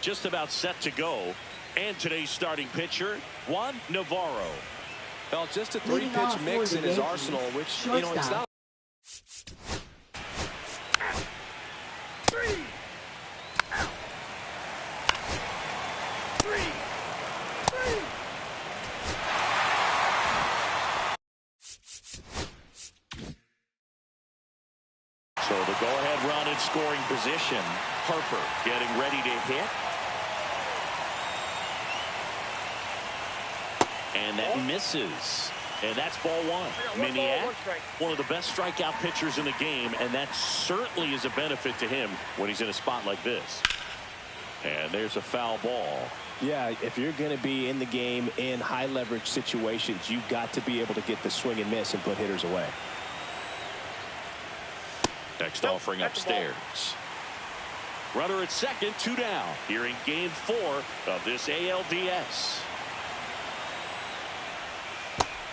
just about set to go. And today's starting pitcher, Juan Navarro. Well, just a three-pitch mix in his arsenal, which, you know, it's not. So the go-ahead run in scoring position. Harper getting ready to hit. And that misses. And that's ball one. Miniak, one of the best strikeout pitchers in the game, and that certainly is a benefit to him when he's in a spot like this. And there's a foul ball. Yeah, if you're going to be in the game in high leverage situations, you've got to be able to get the swing and miss and put hitters away. Next offering upstairs. Runner at second, 2 down. Here in game 4 of this ALDS.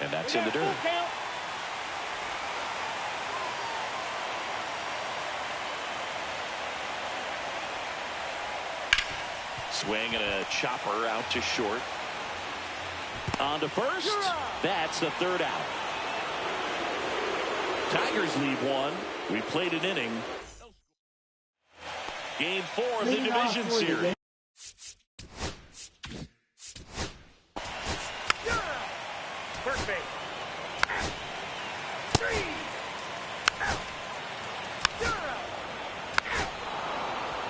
And that's in the dirt. Swing and a chopper out to short. On to first. That's the 3rd out. Tigers lead 1. We played an inning. Game 4 of the division series. Perfect. 3.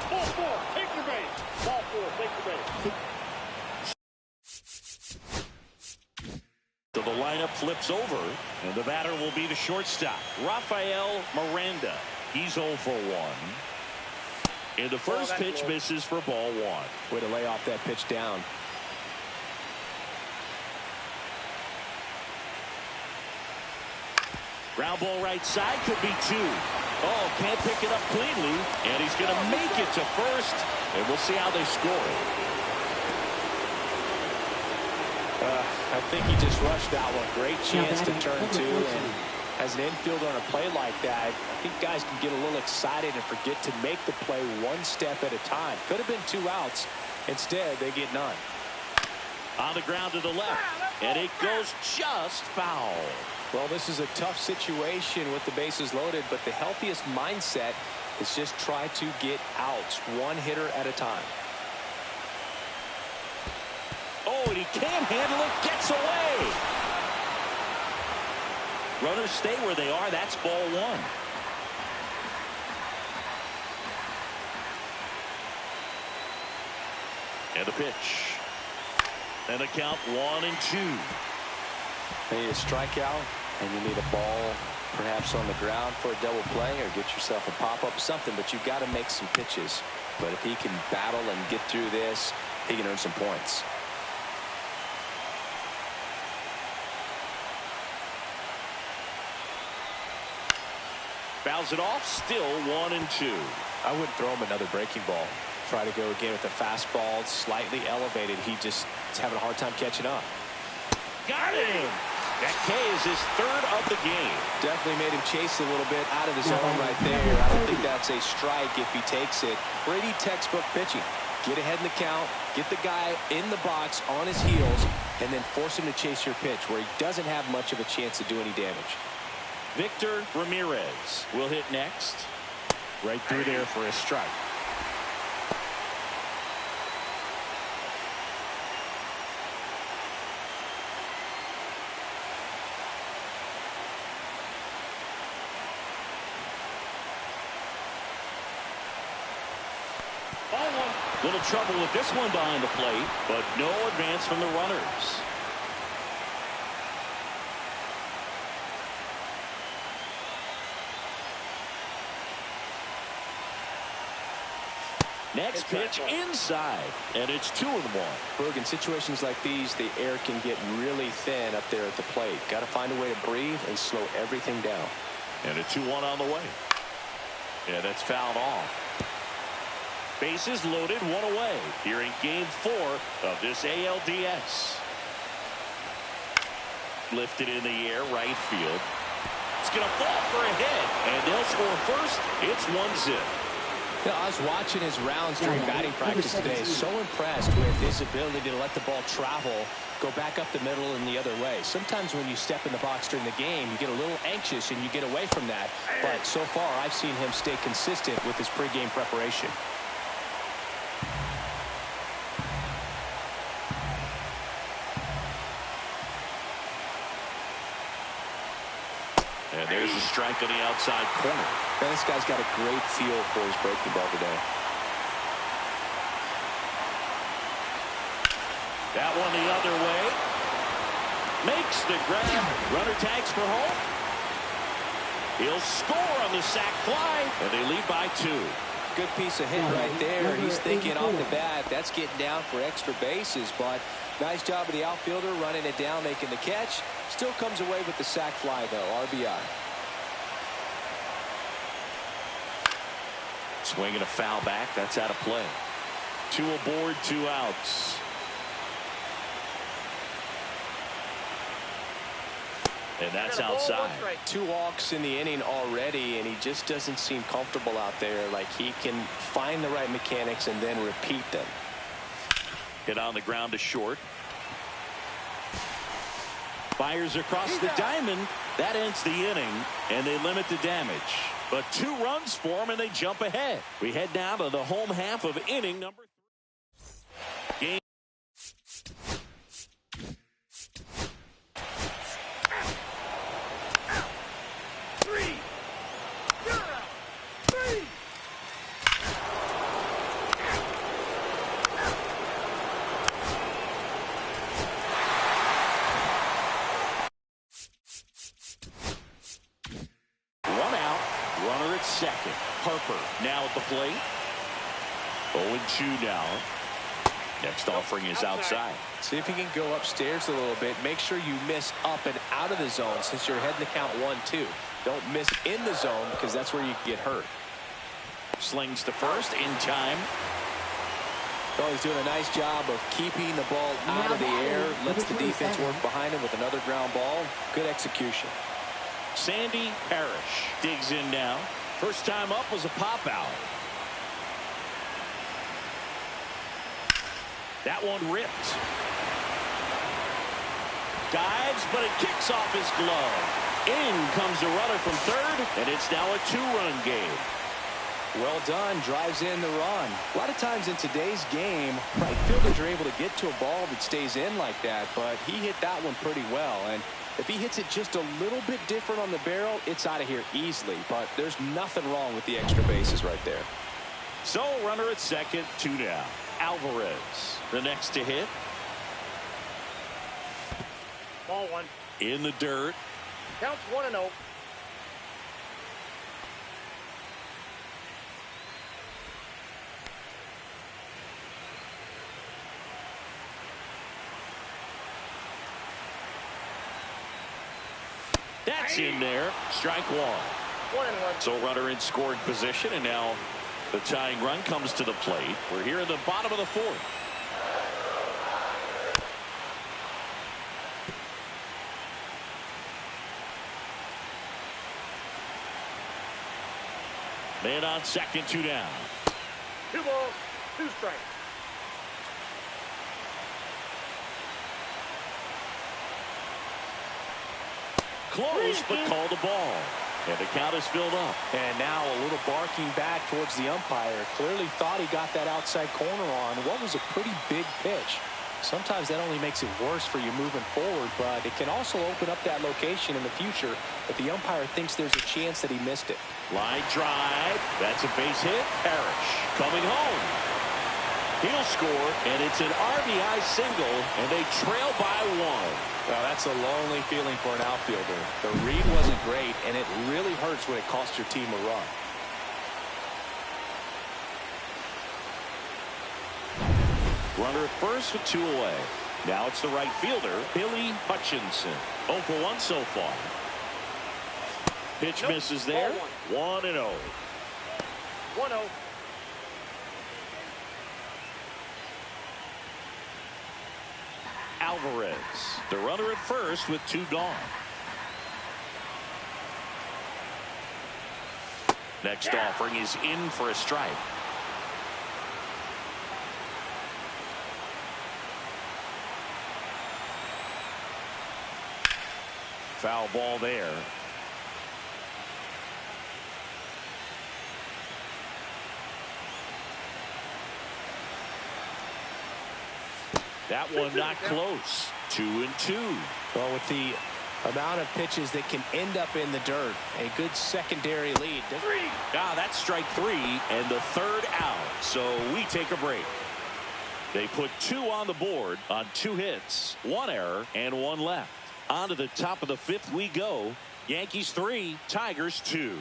Ball 4. Take your base. Ball 4. Take your base. So the lineup flips over, and the batter will be the shortstop, Rafael Miranda. He's 0 for 1. And the first pitch misses for ball 1. Way to lay off that pitch down. Ground ball right side, could be 2. Oh, can't pick it up cleanly, and he's going to make it to first, and we'll see how they score. I think he just rushed that one. Great chance to turn 2, and as an infielder on a play like that, I think guys can get a little excited and forget to make the play one step at a time. Could have been 2 outs. Instead, they get none. On the ground to the left, and it goes just foul. Well, this is a tough situation with the bases loaded, but the healthiest mindset is just try to get outs, one hitter at a time. Oh, and he can't handle it, gets away. Runners stay where they are. That's ball 1. And a pitch. And a count 1 and 2. You need a strikeout, and you need a ball perhaps on the ground for a double play, or get yourself a pop-up, something, but you've got to make some pitches. But if he can battle and get through this, he can earn some points. Fouls it off, still 1 and 2. I wouldn't throw him another breaking ball. Try to go again with the fastball, slightly elevated. He just is having a hard time catching up. Got him! That K is his 3rd of the game. Definitely made him chase a little bit out of his zone right there. I don't think that's a strike if he takes it. Brady textbook pitching. Get ahead in the count, get the guy in the box on his heels, and then force him to chase your pitch where he doesn't have much of a chance to do any damage. Victor Ramirez will hit next. Right through there for a strike. Little trouble with this one behind the plate, but no advance from the runners. Next pitch inside, and it's 2-1. Berg, in situations like these, the air can get really thin up there at the plate. Got to find a way to breathe and slow everything down. And a 2-1 on the way. Yeah, that's fouled off. Bases loaded, 1 away here in game 4 of this ALDS. Lifted in the air, right field. It's going to fall for a hit, and they'll score first. It's 1-0. You know, I was watching his rounds during batting practice today. So impressed with his ability to let the ball travel, go back up the middle and the other way. Sometimes when you step in the box during the game, you get a little anxious and you get away from that. But so far, I've seen him stay consistent with his pregame preparation. And there's a strike on the outside corner. Man, this guy's got a great feel for his breaking ball today. That one the other way. Makes the grab. Runner tags for home. He'll score on the sac fly, and they lead by 2. Good piece of hit right there. He's thinking off the bat, that's getting down for extra bases, but nice job of the outfielder running it down, making the catch. Still comes away with the sac fly, though. RBI. Swinging a foul back. That's out of play. 2 aboard, 2 outs. And that's outside. 2 walks in the inning already, and he just doesn't seem comfortable out there. Like he can find the right mechanics and then repeat them. Hit on the ground to short. Fires across the diamond. That ends the inning, and they limit the damage. But 2 runs for them, and they jump ahead. We head down to the home half of inning number 3. Game. Second. Harper now at the plate. 0-2 now. Next offering is outside. See if you can go upstairs a little bit. Make sure you miss up and out of the zone since you're heading to count 1-2. Don't miss in the zone because that's where you can get hurt. Slings to first in time. Oh, he's doing a nice job of keeping the ball out of the air. Lets the defense work behind him with another ground ball. Good execution. Sandy Parrish digs in now. First time up was a pop out. That one ripped. Dives, but it kicks off his glove. In comes the runner from third, and it's now a 2-run game. Well done. Drives in the run. A lot of times in today's game, right fielders are able to get to a ball that stays in like that, but he hit that one pretty well. And if he hits it just a little bit different on the barrel, it's out of here easily. But there's nothing wrong with the extra bases right there. So runner at second, 2 down. Alvarez, the next to hit. Ball 1. In the dirt. Counts 1-0. That's in there. Strike 1. 1-1. So runner in scoring position, and now the tying run comes to the plate. We're here in the bottom of the 4th. Man on second, 2 down. 2 balls, 2 strikes. Close, but called the ball. And the count is filled up. And now a little barking back towards the umpire. Clearly thought he got that outside corner on what was a pretty big pitch. Sometimes that only makes it worse for you moving forward, but it can also open up that location in the future if the umpire thinks there's a chance that he missed it. Line drive. That's a base hit. Parrish coming home. He'll score, and it's an RBI single, and they trail by 1. Well, that's a lonely feeling for an outfielder. The read wasn't great, and it really hurts when it costs your team a run. Runner at first with 2 away. Now it's the right fielder, Billy Hutchinson. 0 for 1 so far. Pitch misses there. 1-0. 1-0. Alvarez, the runner at first with 2 gone. Next offering is in for a strike. Foul ball there. That one not close. 2-2. Well, with the amount of pitches that can end up in the dirt, a good secondary lead. That's strike 3 and the third out. So we take a break. They put 2 on the board on 2 hits, 1 error, and 1 left. On to the top of the 5th we go. Yankees 3, Tigers 2.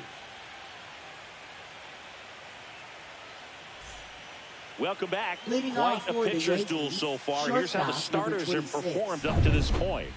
Welcome back. Quite a pitcher's duel so far. Here's how the starters have performed up to this point.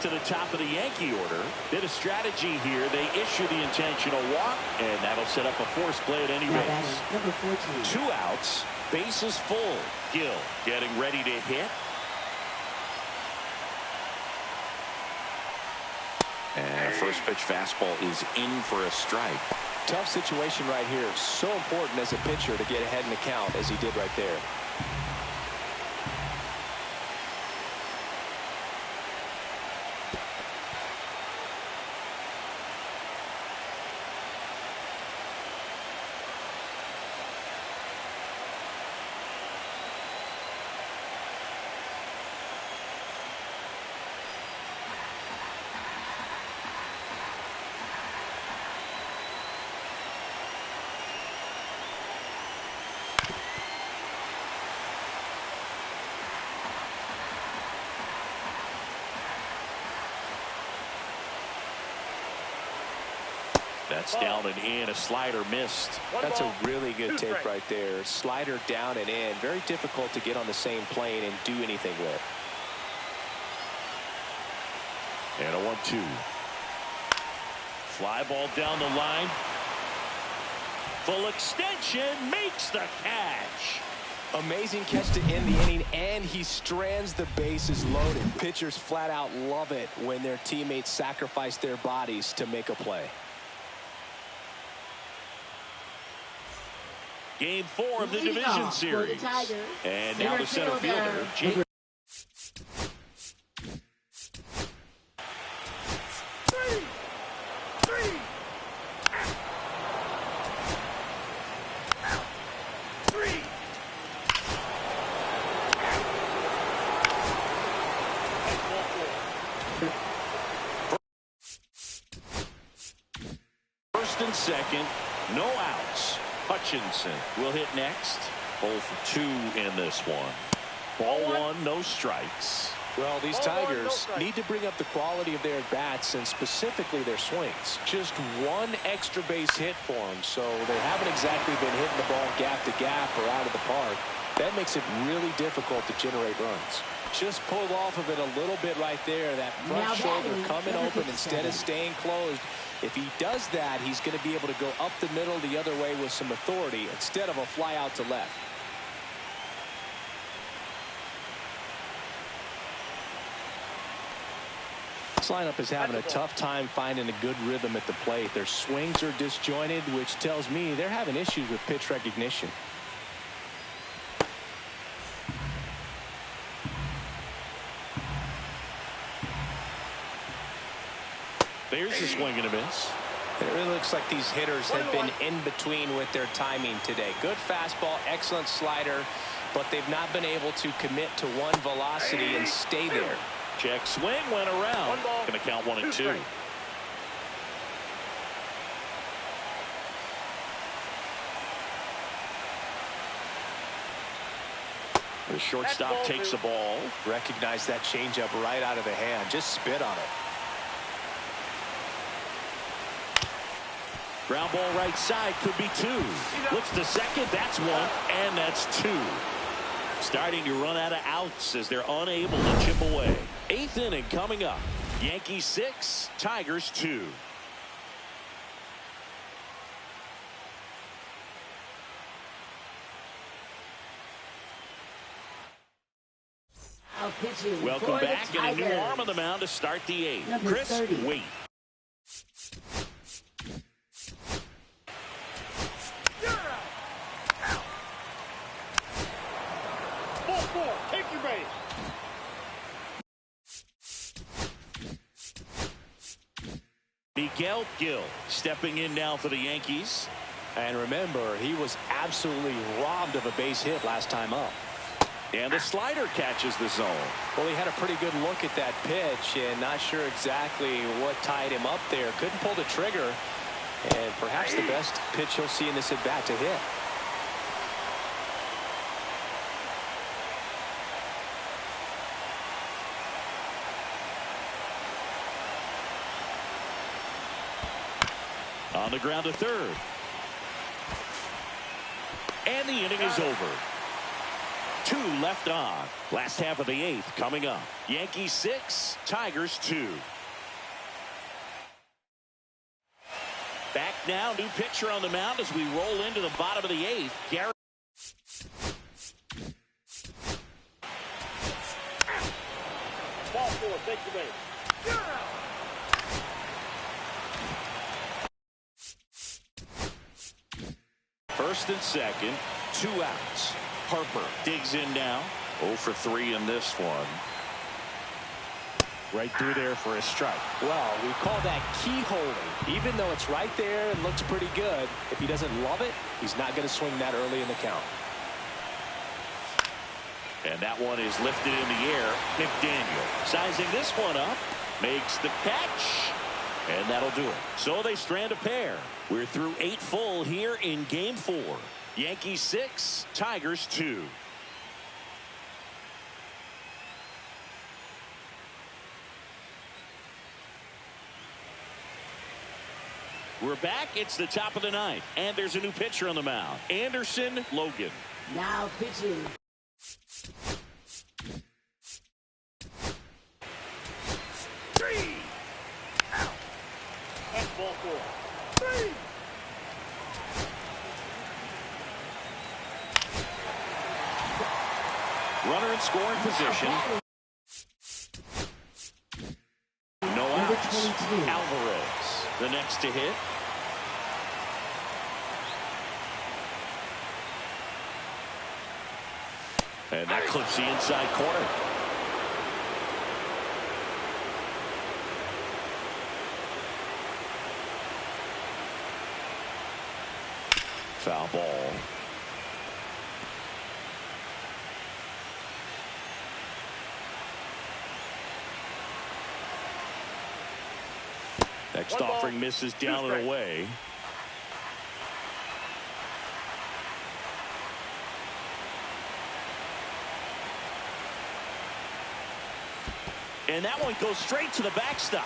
To the top of the Yankee order. Bit of strategy here. They issue the intentional walk, and that'll set up a force play at any rate. 2 outs, bases full. Gill getting ready to hit. And a first pitch fastball is in for a strike. Tough situation right here. So important as a pitcher to get ahead in the count as he did right there. That's down and in. A slider missed. That's a really good take right there. Slider down and in. Very difficult to get on the same plane and do anything with. And a 1-2. Fly ball down the line. Full extension, makes the catch. Amazing catch to end the inning, and he strands the bases loaded. Pitchers flat out love it when their teammates sacrifice their bodies to make a play. Game 4 of the division series. And now the center fielder, Jake. First and second, no outs. Hutchinson will hit next. 0 for 2 in this one. Ball 1, no strikes. Well, these Tigers need to bring up the quality of their at-bats and specifically their swings. Just 1 extra base hit for them, so they haven't exactly been hitting the ball gap to gap or out of the park. That makes it really difficult to generate runs. Just pulled off of it a little bit right there. That front shoulder coming open instead of staying closed. If he does that, he's going to be able to go up the middle the other way with some authority instead of a fly out to left. This lineup is having a tough time finding a good rhythm at the plate. Their swings are disjointed, which tells me they're having issues with pitch recognition. There's a swing and a miss. It really looks like these hitters have been in between with their timing today. Good fastball, excellent slider, but they've not been able to commit to one velocity and stay there. Check swing, went around. Going to count 1 and 2. The shortstop takes the ball. Recognize that changeup right out of the hand. Just spit on it. Ground ball right side, could be 2. Looks to second, that's 1, and that's 2. Starting to run out of outs as they're unable to chip away. 8th inning coming up. Yankees 6, Tigers 2. pitching. Welcome back, and a new arm on the mound to start the 8th. Number Chris 30. Waite. Ball four. Take your base. Miguel Gil stepping in now for the Yankees. And remember, he was absolutely robbed of a base hit last time up. And the slider catches the zone. Well, he had a pretty good look at that pitch and not sure exactly what tied him up there. Couldn't pull the trigger. And perhaps the best pitch he'll see in this at-bat to hit. On the ground to third. And the inning is over. 2 left on. Last half of the 8th coming up. Yankees 6, Tigers 2. Back now, new pitcher on the mound as we roll into the bottom of the 8th. Gary. Ball four. Take your base. First and second, 2 outs. Harper digs in now. 0 for 3 in this one. Right through there for a strike. Well, we call that keyholing. Even though it's right there and looks pretty good, if he doesn't love it, he's not going to swing that early in the count. And that one is lifted in the air. McDaniel sizing this one up. Makes the catch. And that'll do it. So they strand a pair. We're through 8 full here in game 4. Yankees 6, Tigers 2. We're back. It's the top of the 9th. And there's a new pitcher on the mound. Anderson Logan. Now pitching. That's ball four. Runner in scoring position. No Number outs. 22. Alvarez, the next to hit. And that clips the inside corner. Foul ball. Next offering misses down and away. And that one goes straight to the backstop.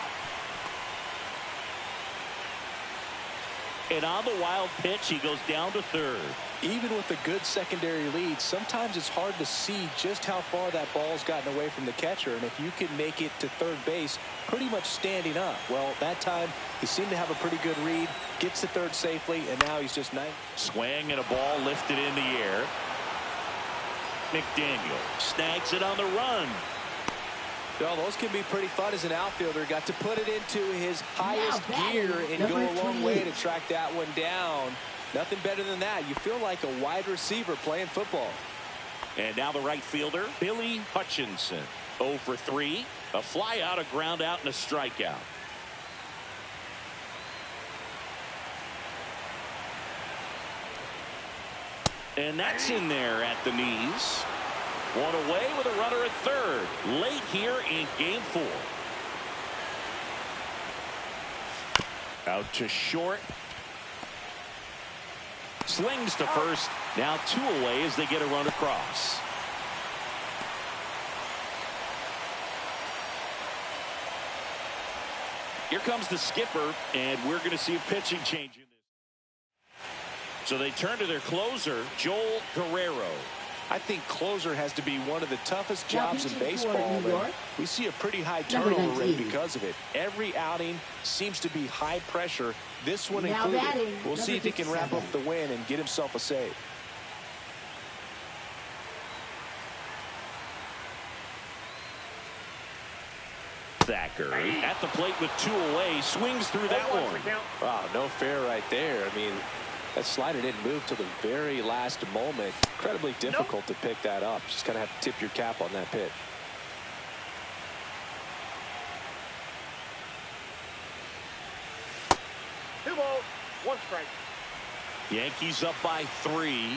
And on the wild pitch, he goes down to third. Even with a good secondary lead, sometimes it's hard to see just how far that ball's gotten away from the catcher. And if you can make it to third base pretty much standing up, well, that time he seemed to have a pretty good read, gets to third safely, and now he's just nice. Swing and a ball lifted in the air. McDaniel snags it on the run. Well, those can be pretty fun as an outfielder. Got to put it into his highest gear and go a long way to track that one down. Nothing better than that. You feel like a wide receiver playing football. And now the right fielder, Billy Hutchinson. 0 for 3. A fly out, a ground out, and a strikeout. And that's in there at the knees. One away with a runner at third. Late here in game 4. Out to short. Slings to first. Now 2 away as they get a run across. Here comes the skipper, and we're going to see a pitching change in this. So they turn to their closer, Joel Guerrero. I think closer has to be one of the toughest jobs in baseball. We see a pretty high turnover rate because of it. Every outing seems to be high pressure, this one included. We'll see if he can wrap up the win and get himself a save. Thacker at the plate with 2 away, swings through that one. Wow, no fair right there. I mean, that slider didn't move till the very last moment. Incredibly difficult to pick that up. Just kind of have to tip your cap on that pitch. Two balls, 1 strike. Yankees up by 3.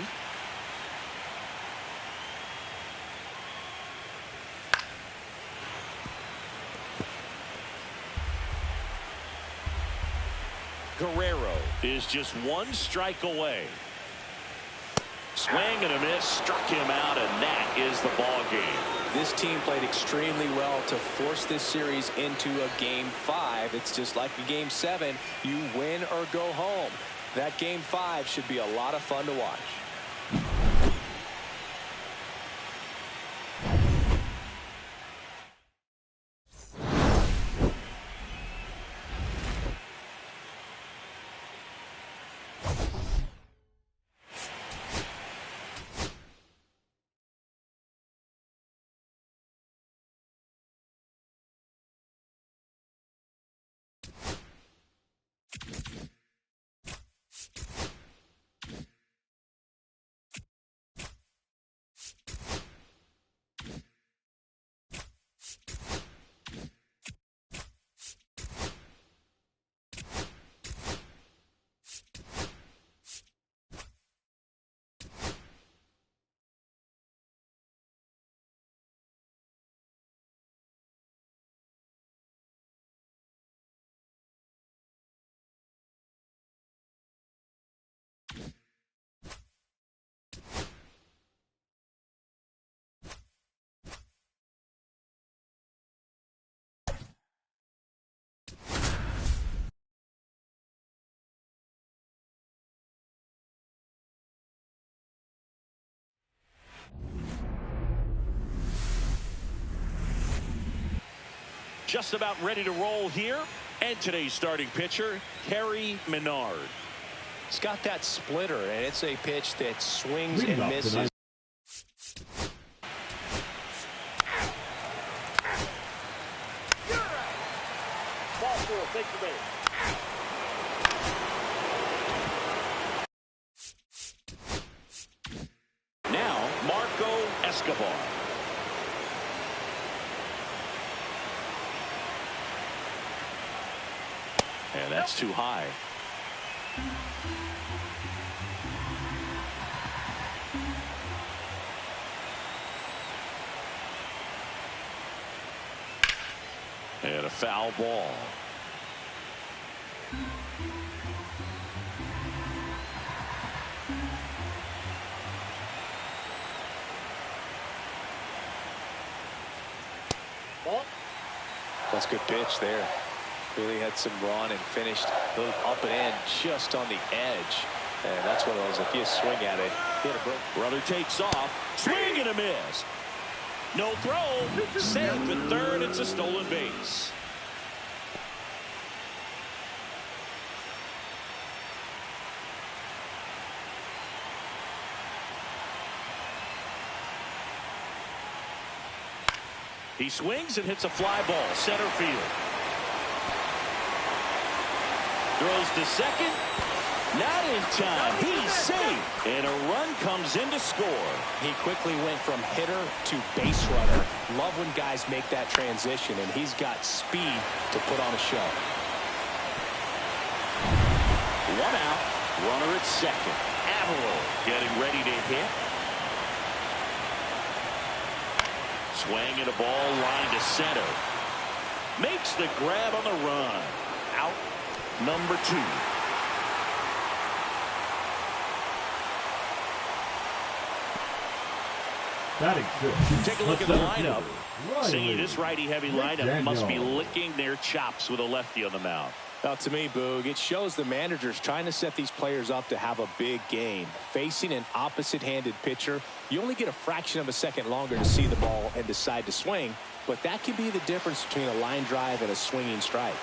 Guerrero is just 1 strike away. Swing and a miss, struck him out, and that is the ball game. This team played extremely well to force this series into a Game 5. It's just like a Game 7. You win or go home. That Game 5 should be a lot of fun to watch. Just about ready to roll here. And today's starting pitcher, Harry Menard. He's got that splitter, and it's a pitch that swings and misses. Ball 4, take the base. Now, Marco Escobar. And that's too high. And a foul ball. Ball. That's a good pitch there. Really had some run and finished those up and in just on the edge. And that's one of those, if you swing at it, hit a break. Brother takes off. Swing and a miss. No throw. Safe at third. It's a stolen base. He swings and hits a fly ball. Center field. Throws to second. Not in time. He's safe. And a run comes in to score. He quickly went from hitter to base runner. Love when guys make that transition, and he's got speed to put on a show. 1 out. Runner at second. Averill getting ready to hit. Swing and a ball line to center. Makes the grab on the run. Out number 2. Take a look at the lineup. See, this righty-heavy lineup must be licking their chops with a lefty on the mound. Now, to me, Boog, it shows the manager's trying to set these players up to have a big game. Facing an opposite-handed pitcher, you only get a fraction of a second longer to see the ball and decide to swing, but that can be the difference between a line drive and a swinging strike.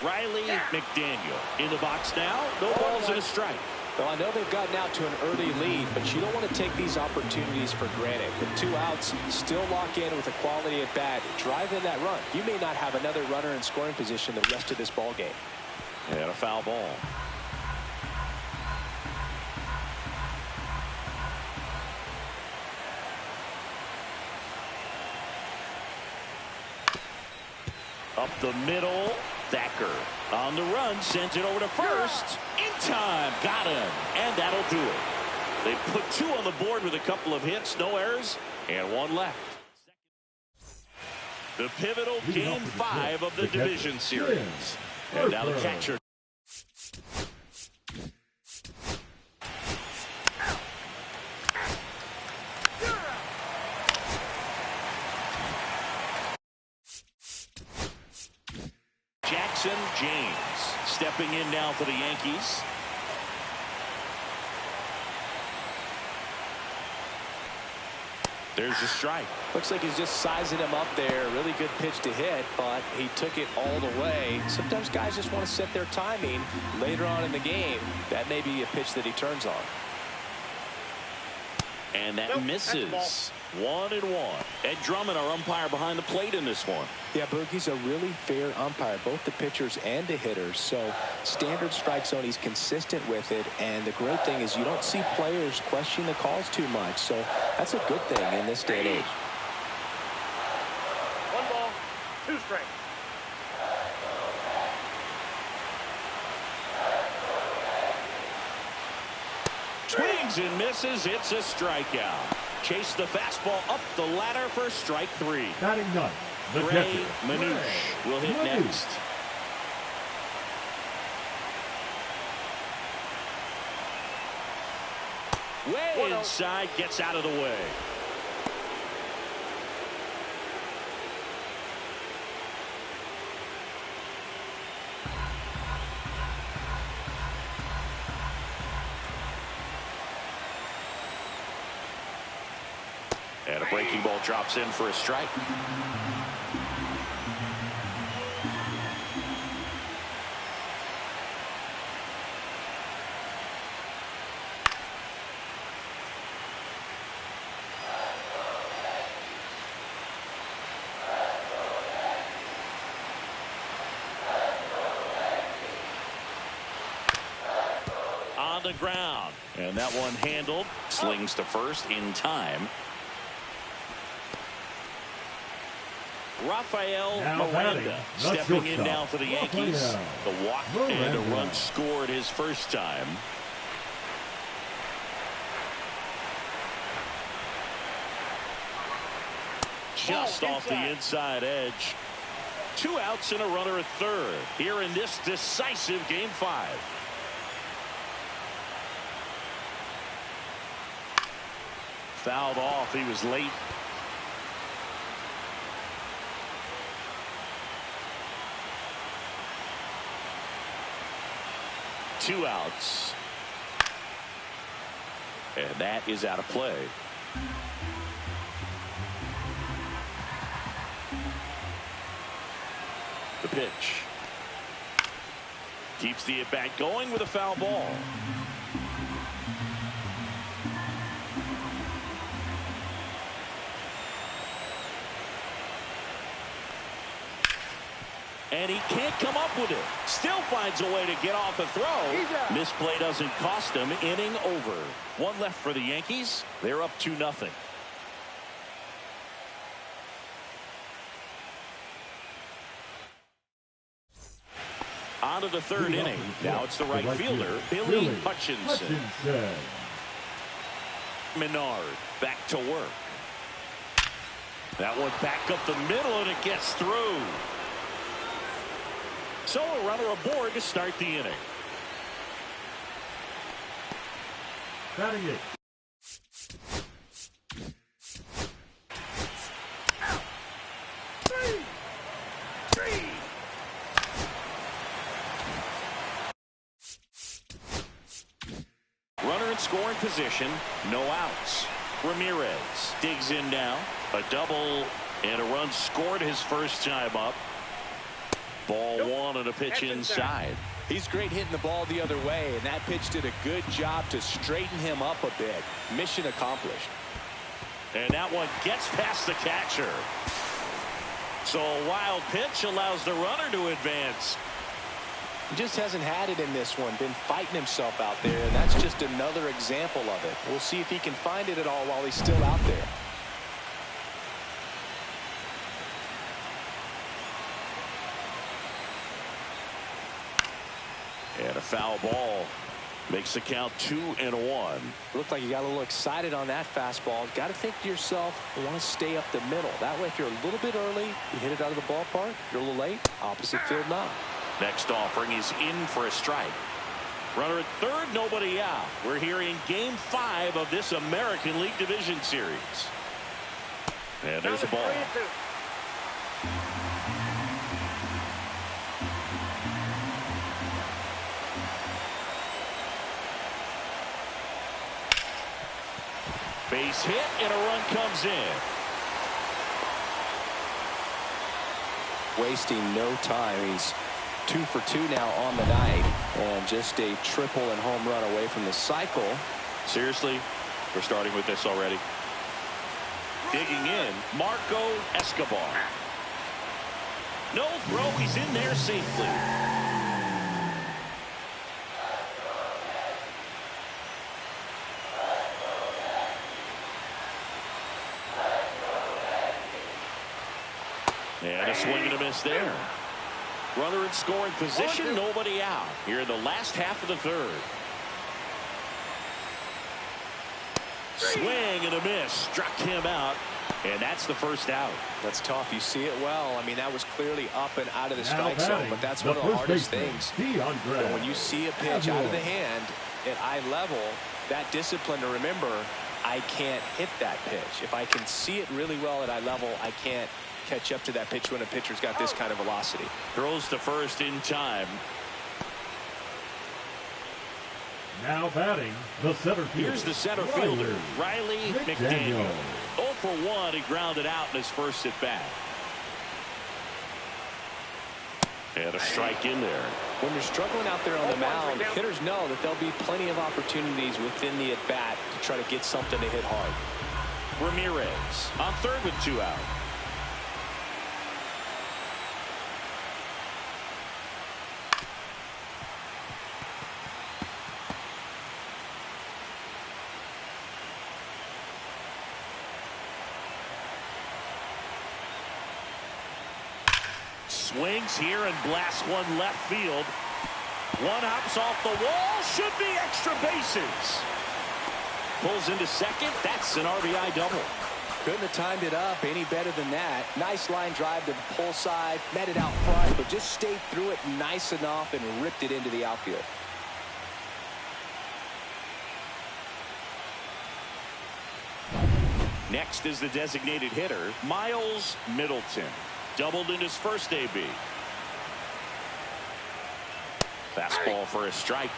Riley McDaniel in the box now. No balls and a strike. Well, I know they've gotten out to an early lead, but you don't want to take these opportunities for granted. With 2 outs, still lock in with a quality at bat, drive in that run. You may not have another runner in scoring position the rest of this ball game. And a foul ball. Up the middle, Thacker on the run, sends it over to first. In time, got him, and that'll do it. They put 2 on the board with a couple of hits, no errors, and 1 left. The pivotal game 5 of the division series. And now the catcher. James stepping in now for the Yankees. There's a strike. Looks like he's just sizing him up there. Really good pitch to hit, but he took it all the way. Sometimes guys just want to set their timing later on in the game. That may be a pitch that he turns on. And that misses. 1-1. Ed Drummond, our umpire behind the plate in this one. Yeah, Boogie's a really fair umpire, both the pitchers and the hitters. So standard strike zone, he's consistent with it. And the great thing is you don't see players question the calls too much. So that's a good thing in this day and age. 1 ball, 2 strikes. Swings and misses. It's a strikeout. Chase the fastball up the ladder for strike 3. Batting ninth, the Ray Manouche will hit next. Way inside, gets out of the way. And a breaking ball drops in for a strike. On the ground. And that one handled. Slings to first in time. Rafael Miranda stepping in now for the Yankees. The walk and a run scored his first time. Just off the inside edge. 2 outs and a runner at third here in this decisive game 5. Fouled off. He was late. Two outs. And that is out of play. The pitch. Keeps the at-bat going with a foul ball. And he can't come up with it. Still finds a way to get off a throw. Misplay doesn't cost him. Inning over. 1 left for the Yankees. They're up 2-0. On to the third inning. Now it's the right fielder, Billy Hutchinson. Menard back to work. That one back up the middle, and it gets through. So a runner aboard to start the inning. Batting it. Runner in scoring position, no outs. Ramirez digs in now. A double and a run scored his first time up. Ball 1 and a pitch inside. He's great hitting the ball the other way, and that pitch did a good job to straighten him up a bit. Mission accomplished. And that one gets past the catcher. So a wild pitch allows the runner to advance. He just hasn't had it in this one. Been fighting himself out there, and that's just another example of it. We'll see if he can find it at all while he's still out there. And a foul ball makes the count 2-1. Looked like you got a little excited on that fastball. Got to think to yourself, you want to stay up the middle. That way, if you're a little bit early, you hit it out of the ballpark. You're a little late, opposite field now. Next offering is in for a strike. Runner at third, nobody out. We're here in Game 5 of this American League Division Series. And there's the ball. Base hit, and a run comes in. Wasting no time. He's 2 for 2 now on the night, and just a triple and home run away from the cycle. Seriously, we're starting with this already. Digging in, Marco Escobar. No throw, he's in there safely. And a swing and a miss there. Runner in scoring position, nobody out. Here in the last half of the third. Swing and a miss. Struck him out. And that's the first out. That's tough. You see it well. I mean, that was clearly up and out of the strike zone, but that's one of the hardest things. And when you see a pitch out of the hand at eye level, that discipline to remember, I can't hit that pitch. If I can see it really well at eye level, I can't catch up to that pitch when a pitcher's got this kind of velocity. Throws to first in time. Now batting the center fielder. Here's the center fielder, Riley McDaniel. 0 for 1, he grounded out in his first at bat. And a strike in there. When you're struggling out there on the mound, hitters know that there'll be plenty of opportunities within the at bat to try to get something to hit hard. Ramirez on third with 2 out. Swings here and blasts one left field. One hops off the wall. Should be extra bases. Pulls into second. That's an RBI double. Couldn't have timed it up any better than that. Nice line drive to the pull side. Met it out front, but just stayed through it nice enough and ripped it into the outfield. Next is the designated hitter, Miles Middleton. Doubled in his first AB. Fastball for a strike.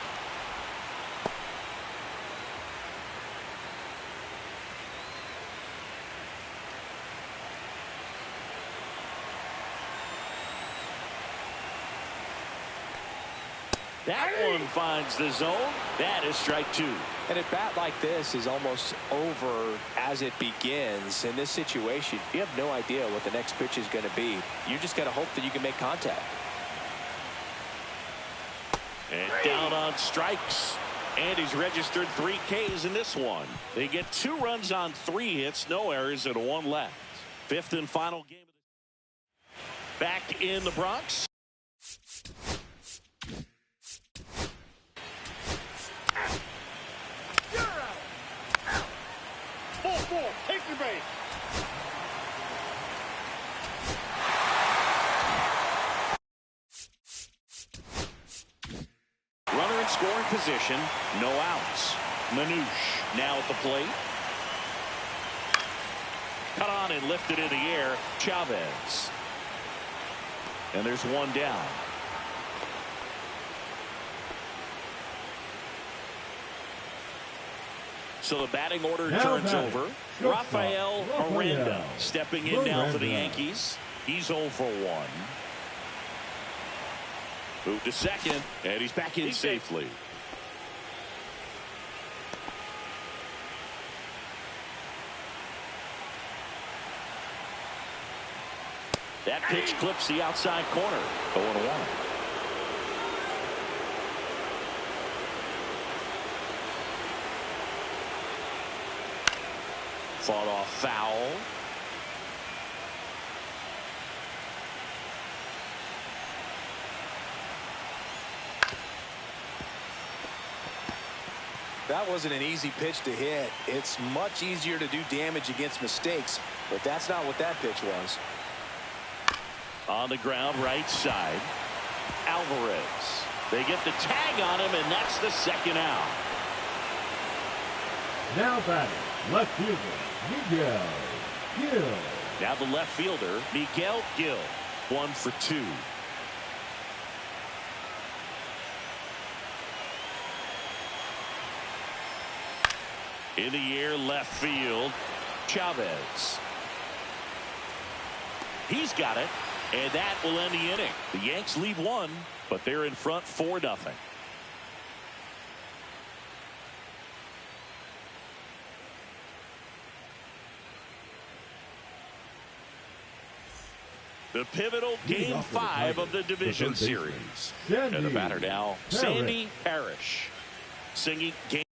That one finds the zone. That is strike 2. And a bat like this is almost over as it begins. In this situation, you have no idea what the next pitch is going to be. You just got to hope that you can make contact. And down on strikes. And he's registered 3 Ks in this one. They get 2 runs on 3 hits, no errors, and 1 left. 5th and final game of the back in the Bronx. Take your base. Runner in scoring position, no outs. Manouche now at the plate. Cut on and lifted in the air, Chavez. And there's 1 down. So the batting order turns over. Rafael Miranda stepping in now for the Yankees. He's 0 for 1. Move to second, and he's back in safely. That pitch clips the outside corner. 0-1. Fought off foul. That wasn't an easy pitch to hit. It's much easier to do damage against mistakes, but that's not what that pitch was. On the ground, right side. Alvarez. They get the tag on him, and that's the second out. Now batting, left fielder, Miguel Gil. Now the left fielder, Miguel Gil. 1 for 2. In the air, left field, Chavez. He's got it, and that will end the inning. The Yanks lead 1, but they're in front 4-0. The pivotal Game 5 of the division series. And the batter now, Sandy Parrish. Singing game.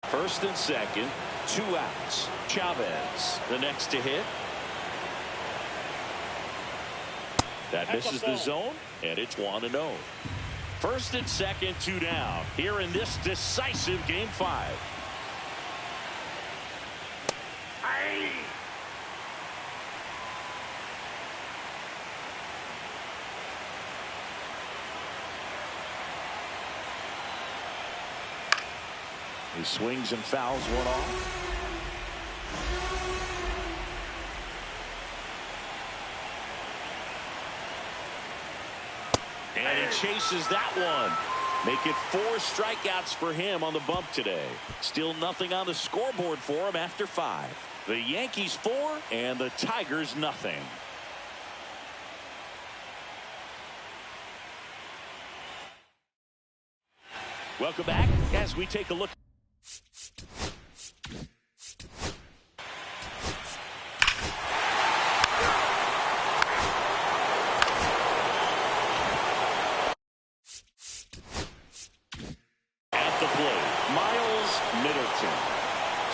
First and second, 2 outs. Chavez, the next to hit. That misses the zone, and it's 1-0. First and second, 2 down. Here in this decisive Game 5. He swings and fouls one off. And he chases that one. Make it 4 strikeouts for him on the bump today. Still nothing on the scoreboard for him after 5. The Yankees 4 and the Tigers nothing. Welcome back as we take a look.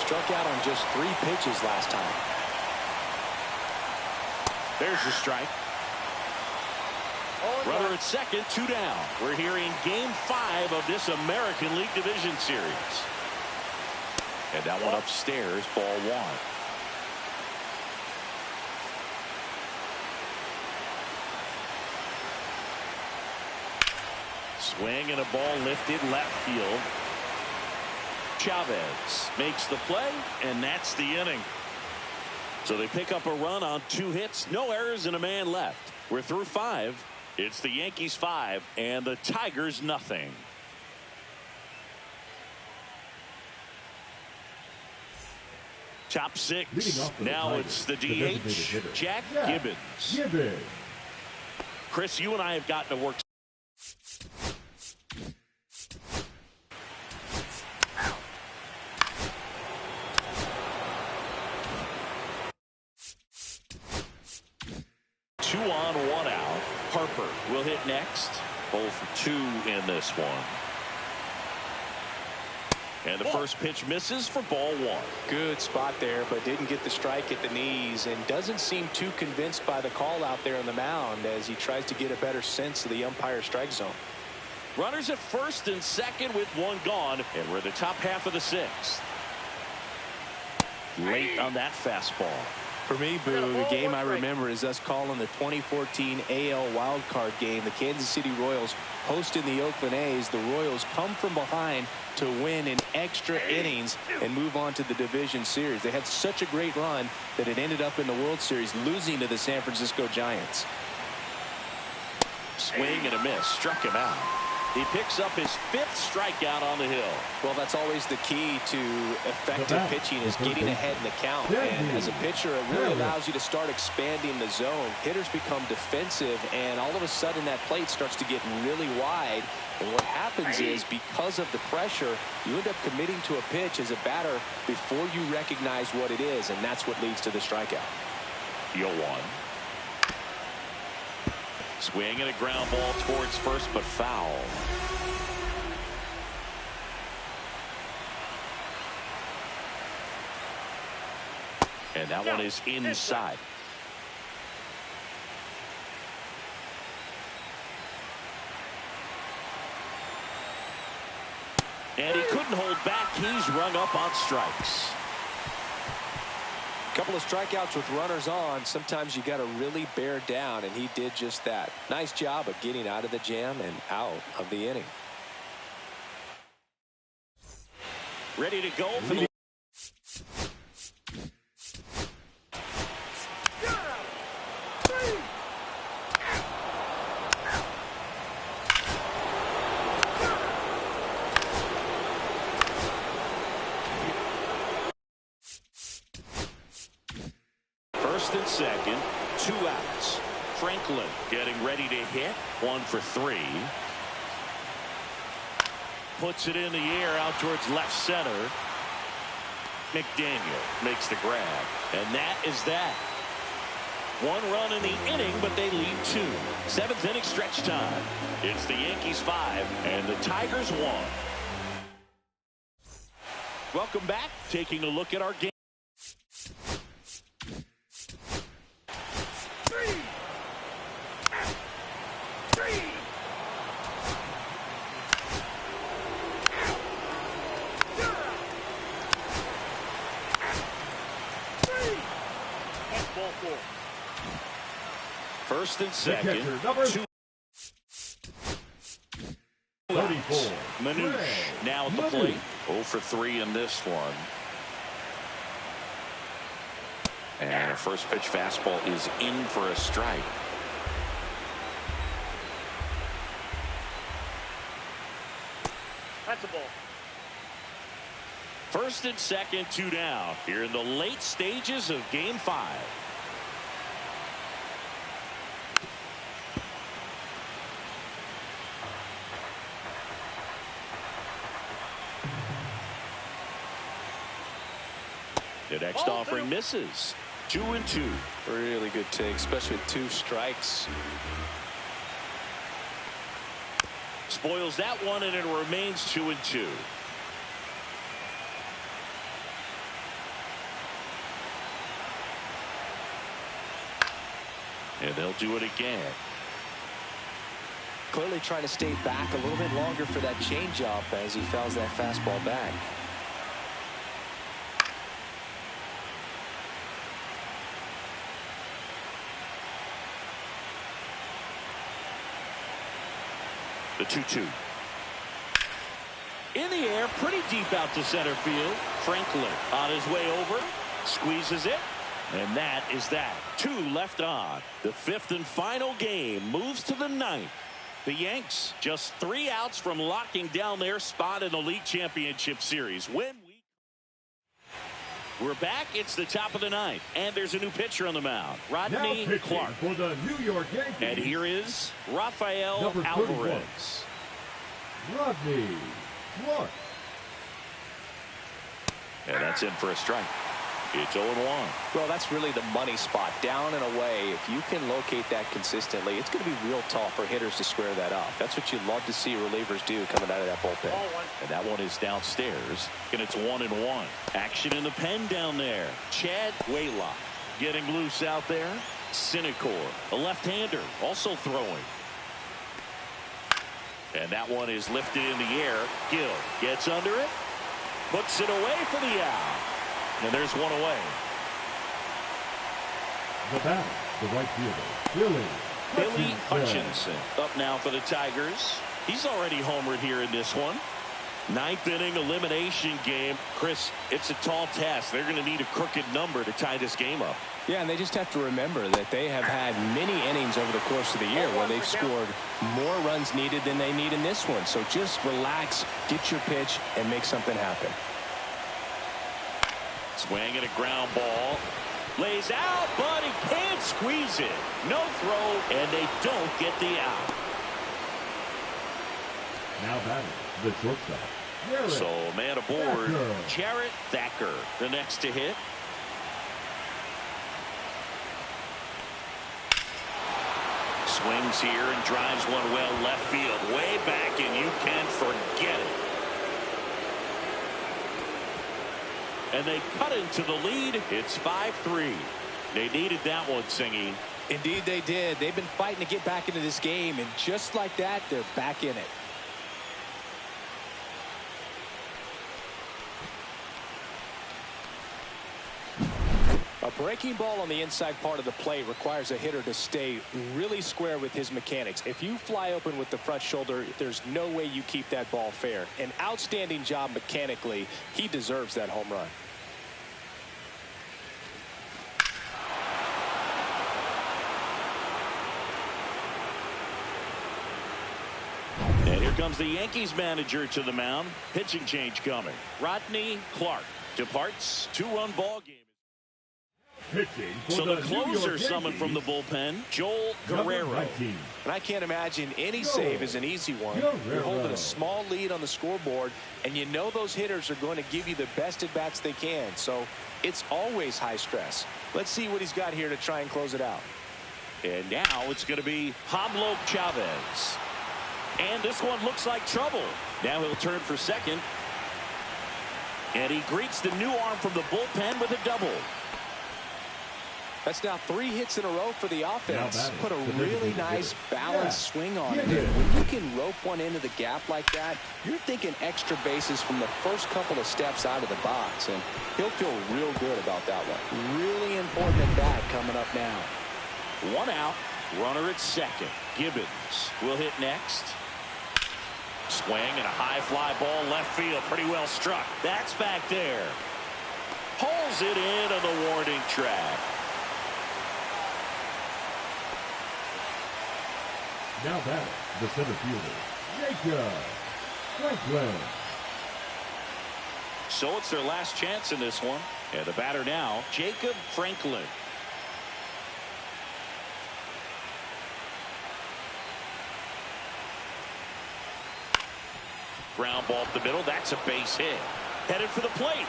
Struck out on just 3 pitches last time. There's the strike. Runner at second, 2 down. We're here in Game 5 of this American League Division Series. And that one upstairs, ball 1. Swing and a ball lifted left field. Chavez makes the play, and that's the inning. So they pick up a run on 2 hits, no errors, and a man left. We're through 5. It's the Yankees 5 and the Tigers nothing. Top 6. Now it's the DH, Jack Gibbons. Chris, you and I have gotten to work. Two on, 1 out. Harper will hit next. 0 for 2 in this one. And the first pitch misses for ball 1. Good spot there, but didn't get the strike at the knees, and doesn't seem too convinced by the call out there on the mound as he tries to get a better sense of the umpire strike zone. Runners at first and second with 1 gone, and we're in the top half of the 6th. Late on that fastball. For me, Boo, the game I remember is us calling the 2014 AL wildcard game. The Kansas City Royals hosting the Oakland A's. The Royals come from behind to win in extra innings and move on to the division series. They had such a great run that it ended up in the World Series losing to the San Francisco Giants. Swing and a miss. Struck him out. He picks up his 5th strikeout on the hill. Well, that's always the key to effective pitching is getting ahead in the count. And as a pitcher, it really allows you to start expanding the zone. Hitters become defensive, and all of a sudden that plate starts to get really wide. And what happens is, because of the pressure, you end up committing to a pitch as a batter before you recognize what it is, and that's what leads to the strikeout. 0-1. Swing and a ground ball towards first, but foul. And that one is inside. And he couldn't hold back. He's rung up on strikes. Couple of strikeouts with runners on. Sometimes you got to really bear down, and he did just that. Nice job of getting out of the jam and out of the inning. Ready to go for the first and second, 2 outs. Franklin getting ready to hit. 1 for 3. Puts it in the air out towards left center. McDaniel makes the grab. And that is that. 1 run in the inning, but they lead 2. 7th inning stretch time. It's the Yankees 5 and the Tigers 1. Welcome back. Taking a look at our game. First and second. Number 2. 34. Manouche now at the plate. 0 for 3 in this one. And a first pitch fastball is in for a strike. That's a ball. First and second, 2 down. Here in the late stages of Game 5. The next offering misses. 2-2. Really good take, especially with 2 strikes. Spoils that one, and it remains 2-2. And they'll do it again. Clearly trying to stay back a little bit longer for that changeup as he fouls that fastball back. The 2-2. In the air, pretty deep out to center field. Franklin on his way over, squeezes it, and that is that. 2 left on. The 5th and final game moves to the 9th. The Yanks just 3 outs from locking down their spot in the league championship series. We're back. It's the top of the 9th, and there's a new pitcher on the mound, Rodney Clark. For the New York Yankees. And here is Rafael Alvarez. Rodney Clark. And that's in for a strike. It's 0-1. Well, that's really the money spot, down and away. If you can locate that consistently, it's going to be real tough for hitters to square that up. That's what you love to see relievers do coming out of that bullpen. And that one is downstairs, and it's 1-1. Action in the pen down there. Chad Waylock getting loose out there. Cinecor, a left-hander, also throwing. And that one is lifted in the air. Gill gets under it, puts it away for the out. And there's one away. The bat, the right fielder, Billy Hutchinson up now for the Tigers. He's already homered here in this one. Ninth inning elimination game. Chris, it's a tall task. They're going to need a crooked number to tie this game up. Yeah, and they just have to remember that they have had many innings over the course of the year where they've scored more runs needed than they need in this one. So just relax, get your pitch, and make something happen. Swing and a ground ball. Lays out, but he can't squeeze it. No throw, and they don't get the out. Now batting, the shortstop. So man aboard, Jarrett Thacker, the next to hit. Swings here and drives one well left field, way back, and you can forget it. And they cut into the lead. It's 5-3. They needed that one, Singy. Indeed they did. They've been fighting to get back into this game, and just like that, they're back in it. A breaking ball on the inside part of the plate requires a hitter to stay really square with his mechanics. If you fly open with the front shoulder, there's no way you keep that ball fair. An outstanding job mechanically. He deserves that home run. And here comes the Yankees manager to the mound. Pitching change coming. Rodney Clark departs. 2-run ball game. So the closer summoned from the bullpen, Joel Guerrero. And I can't imagine any save is an easy one. You're holding a small lead on the scoreboard, and you know those hitters are going to give you the best at-bats they can. So it's always high stress. Let's see what he's got here to try and close it out. And now it's going to be Pablo Chavez. And this one looks like trouble. Now he'll turn for second. And he greets the new arm from the bullpen with a double. That's now 3 hits in a row for the offense. Put a really nice balanced swing on it. When you can rope one into the gap like that, you're thinking extra bases from the first couple of steps out of the box, and he'll feel real good about that one. Really important at bat coming up now. 1 out, runner at second. Gibbons will hit next. Swing and a high fly ball left field, pretty well struck. That's back there. Pulls it in on the warning track. Now batting, the center fielder, Jacob Franklin. So it's their last chance in this one. And the batter now, Jacob Franklin. Ground ball up the middle. That's a base hit. Headed for the plate.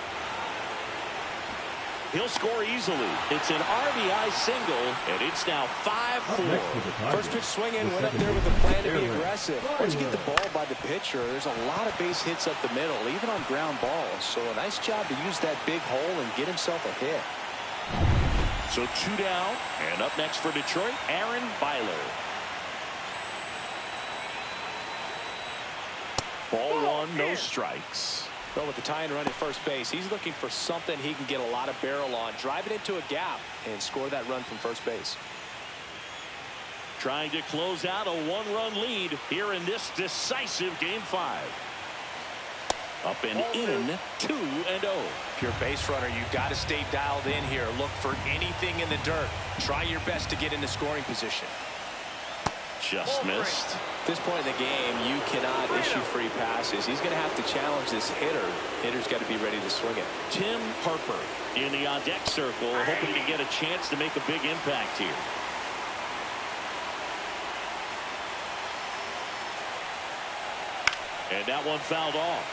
He'll score easily. It's an RBI single, and it's now 5-4. First pitch swinging, went up there with a plan to be aggressive. Once you get the ball by the pitcher, there's a lot of base hits up the middle, even on ground balls. So a nice job to use that big hole and get himself a hit. So 2 down, and up next for Detroit, Aaron Byler. Ball 1, no strikes. Well, with the tying run at first base, he's looking for something he can get a lot of barrel on. Drive it into a gap and score that run from first base. Trying to close out a 1-run lead here in this decisive Game 5. Up and in, 2-0. If you're a base runner, you've got to stay dialed in here. Look for anything in the dirt. Try your best to get into scoring position. Just missed. At this point in the game, you cannot issue free passes. He's going to have to challenge this hitter. Hitter's got to be ready to swing it. Tim Harper in the on-deck circle, hoping to get a chance to make a big impact here. And that one fouled off.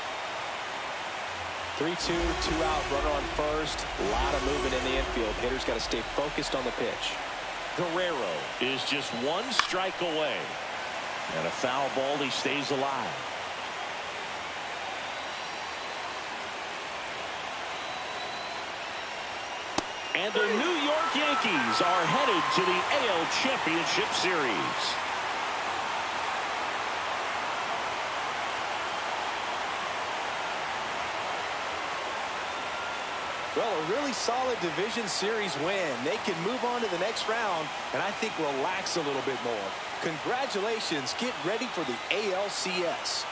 3-2, 2 out, runner on first. A lot of movement in the infield. Hitter's got to stay focused on the pitch. Guerrero is just 1 strike away. And a foul ball, he stays alive. And the New York Yankees are headed to the AL Championship Series. Well, a really solid division series win. They can move on to the next round and I think relax a little bit more. Congratulations. Get ready for the ALCS.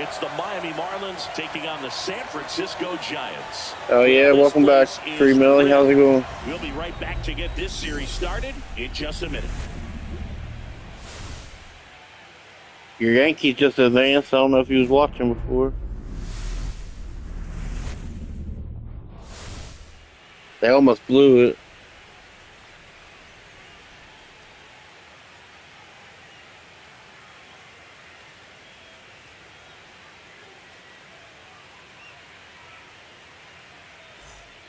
It's the Miami Marlins taking on the San Francisco Giants. Oh yeah, welcome back, Free Millie. How's it going? We'll be right back to get this series started in just a minute. Your Yankees just advanced. I don't know if you was watching before. They almost blew it.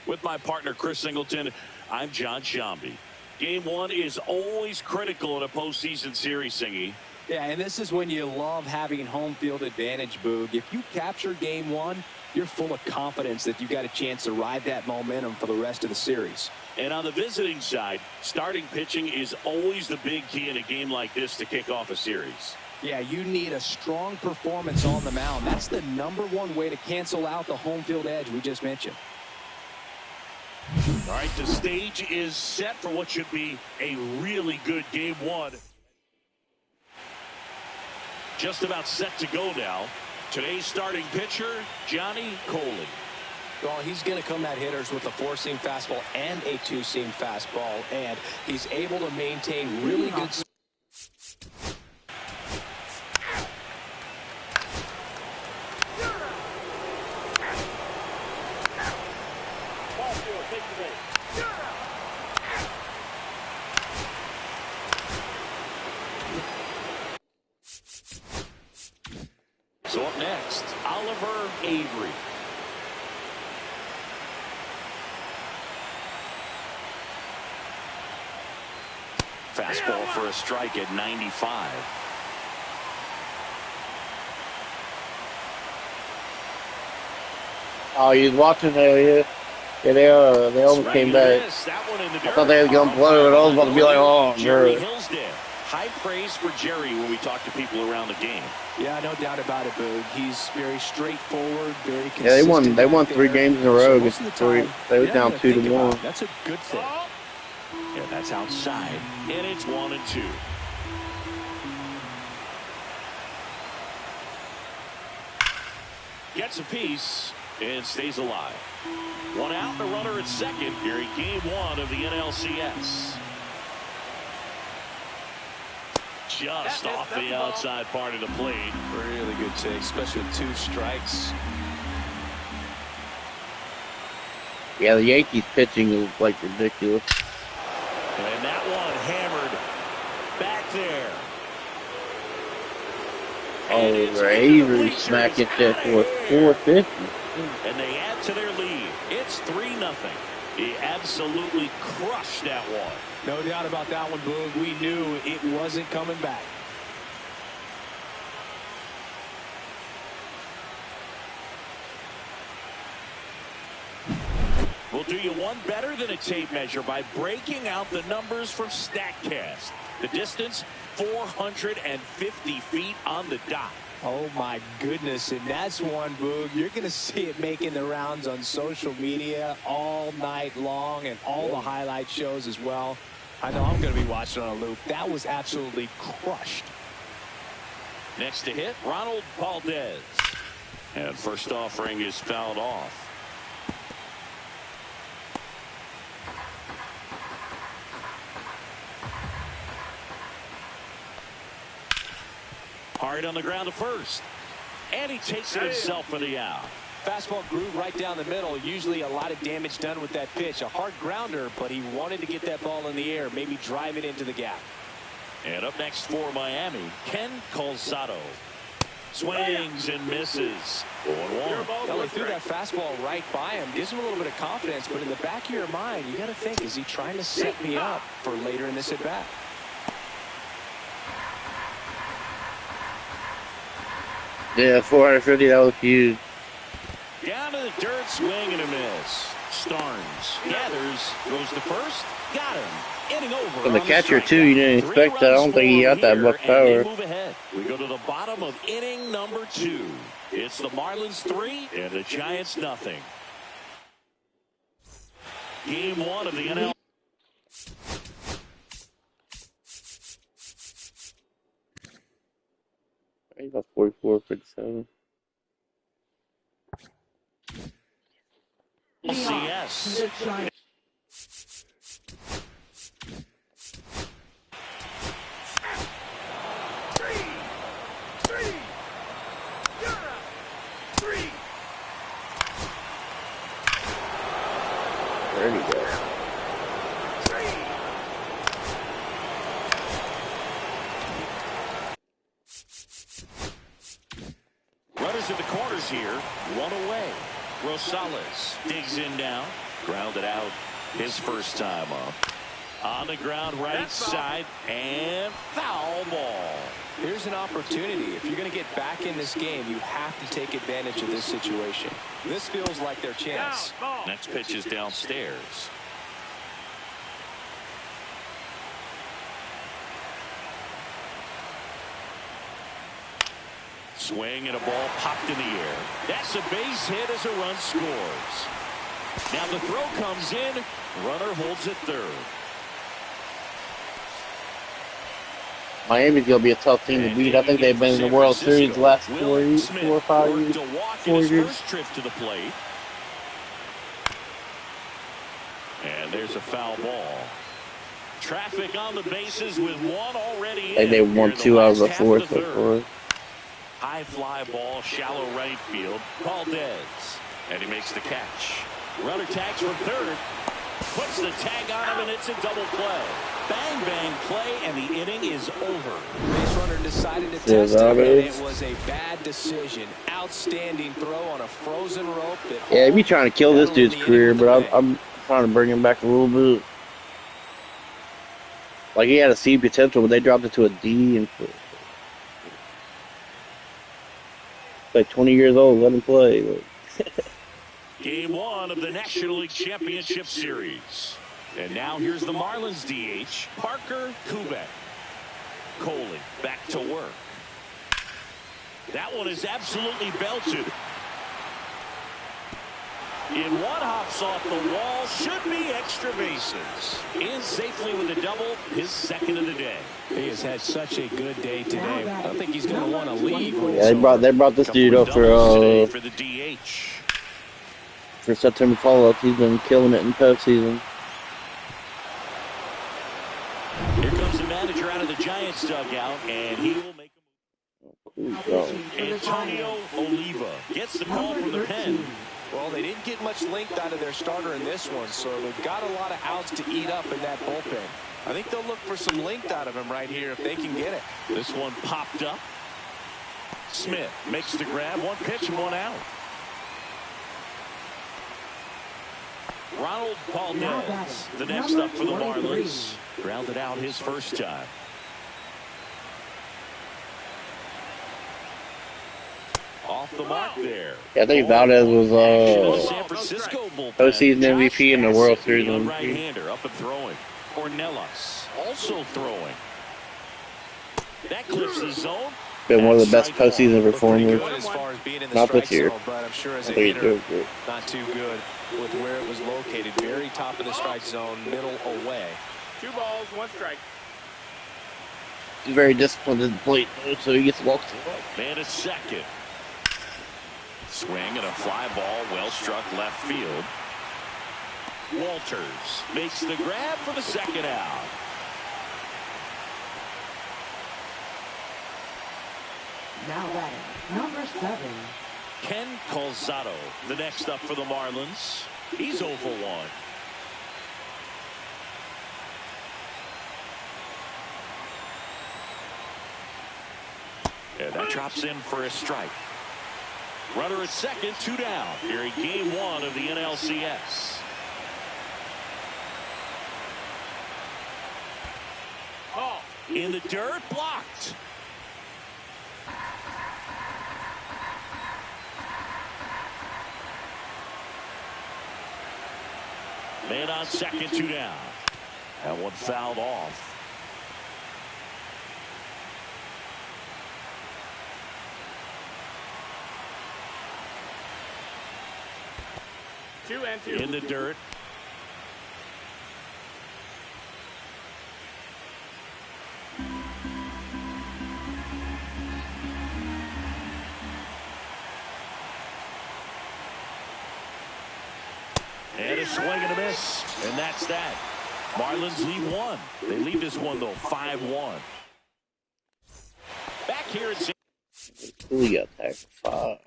With my partner, Chris Singleton, I'm John Shambi. Game 1 is always critical in a postseason series, Singy. Yeah, and this is when you love having home field advantage, Boog. If you capture Game 1, you're full of confidence that you've got a chance to ride that momentum for the rest of the series. And on the visiting side, starting pitching is always the big key in a game like this to kick off a series. Yeah, you need a strong performance on the mound. That's the #1 way to cancel out the home field edge we just mentioned. All right, the stage is set for what should be a really good Game 1. Just about set to go now. Today's starting pitcher, Johnny Coley. Well, he's going to come at hitters with a 4-seam fastball and a 2-seam fastball, and he's able to maintain really good. So up next, Oliver Avery. Fastball for a strike at 95. Oh, you was watching? Hell yeah. Yeah, they almost came back. I thought they was going to blow it. I was about to be like, oh, Jerry bro. Hillsdale. High praise for Jerry when we talk to people around the game. Yeah, no doubt about it, Boog. He's very straightforward, very consistent. Yeah, they won 3 games in a row. So most of the time, they was down 2-1. That's a good thing. Yeah, that's outside, and it's 1-2. Gets a piece and stays alive. 1 out, and a runner at second here in Game 1 of the NLCS. Just off the outside part of the plate. Really good take, especially with 2 strikes. Yeah, the Yankees pitching is like ridiculous. And that one hammered back there. Oh, Avery smacking that for 450. And they add to their lead. It's 3-0. He absolutely crushed that one. No doubt about that one, Boog. We knew it wasn't coming back. We'll do you one better than a tape measure by breaking out the numbers from StatCast. The distance, 450 feet on the dot. Oh, my goodness. And that's one, Boog. You're going to see it making the rounds on social media all night long and all the highlight shows as well. I know I'm going to be watching on a loop. That was absolutely crushed. Next to hit, Ronald Valdez. And first offering is fouled off. Hard on the ground to first. And he takes it himself for the out. Fastball grew right down the middle. Usually a lot of damage done with that pitch. A hard grounder, but he wanted to get that ball in the air, maybe drive it into the gap. And up next for Miami, Ken Calzado. Swings and misses. 0-1. Well, he threw that fastball right by him. Gives him a little bit of confidence, but in the back of your mind, you got to think, is he trying to set me up for later in this at-bat? Yeah, 450, that was huge. Down to the dirt, swing and a miss. Starnes gathers, goes to first, got him. Inning over. From the catcher, too, you didn't expect that. I don't think he got that much power. Move ahead. We go to the bottom of inning number 2. It's the Marlins 3 and the Giants nothing. Game 1 of the NL. He's got 44, 57. CS. There you go. Runners in the corners here. One away. Rosales digs in now. Grounded out his first time up. On the ground right side. And foul ball. Here's an opportunity. If you're going to get back in this game, you have to take advantage of this situation. This feels like their chance. Next pitch is downstairs. Swing and a ball popped in the air. That's a base hit as a run scores. Now the throw comes in. Runner holds at third. Miami's gonna be a tough team to beat. I think they've been in the World Series the last 4 or 5 years. 4 years. First trip to the plate. And there's a foul ball. Traffic on the bases with one already in. I think they won 2 out of the 4th so far. High fly ball, shallow right field. Valdez. And he makes the catch. Runner tags from third. Puts the tag on him, and it's a double play. Bang, bang play, and the inning is over. Base runner decided to test it, and it was a bad decision. Outstanding throw on a frozen rope. Yeah, he'd be trying to kill this dude's career, but I'm trying to bring him back a little bit. Like, he had a C potential, but they dropped it to a D. And like 20 years old, let him play. Game 1 of the National League Championship Series. And now here's the Marlins DH, Parker Kubek. Coley back to work. That one is absolutely belted. In one hops off the wall, should be extra bases. In safely with a double, his second of the day. He has had such a good day today. I don't think he's going to want to leave. Yeah, they brought this dude up for the DH. For September call-up. He's been killing it in postseason. Here comes the manager out of the Giants dugout, and he will make a move. Antonio Oliva gets the call from the pen. Well, they didn't get much length out of their starter in this one, so they've got a lot of outs to eat up in that bullpen. I think they'll look for some length out of him right here if they can get it. This one popped up. Smith makes the grab. One pitch and one out. Ronald Valdez, the next up for the Marlins. Grounded out his first time. Off the mark there. Yeah, I think Valdez was San Francisco postseason MVP and the World Series MVP. Right-hander up and throwing. Ornelas also throwing. That clips the zone. Been one of the best postseason performers. As far as being in the Not this year. zone, but I'm sure as a hitter, not too good with where it was located. Very top of the strike zone, middle away. 2 balls, 1 strike. He's very disciplined at the plate, so he gets walked. Man at second. Swing and a fly ball, well struck left field. Walters makes the grab for the second out. Now batting, number 7. Ken Calzado, the next up for the Marlins. He's 0 for 1. And that drops in for a strike. Runner at second, 2 down. Here in game 1 of the NLCS. Oh, in the dirt, blocked. Man on second, 2 down. That one fouled off. In the dirt. a swing and a miss, and that's that. Marlins lead one. They lead this one, though, 5-1. Back here at We got that 5.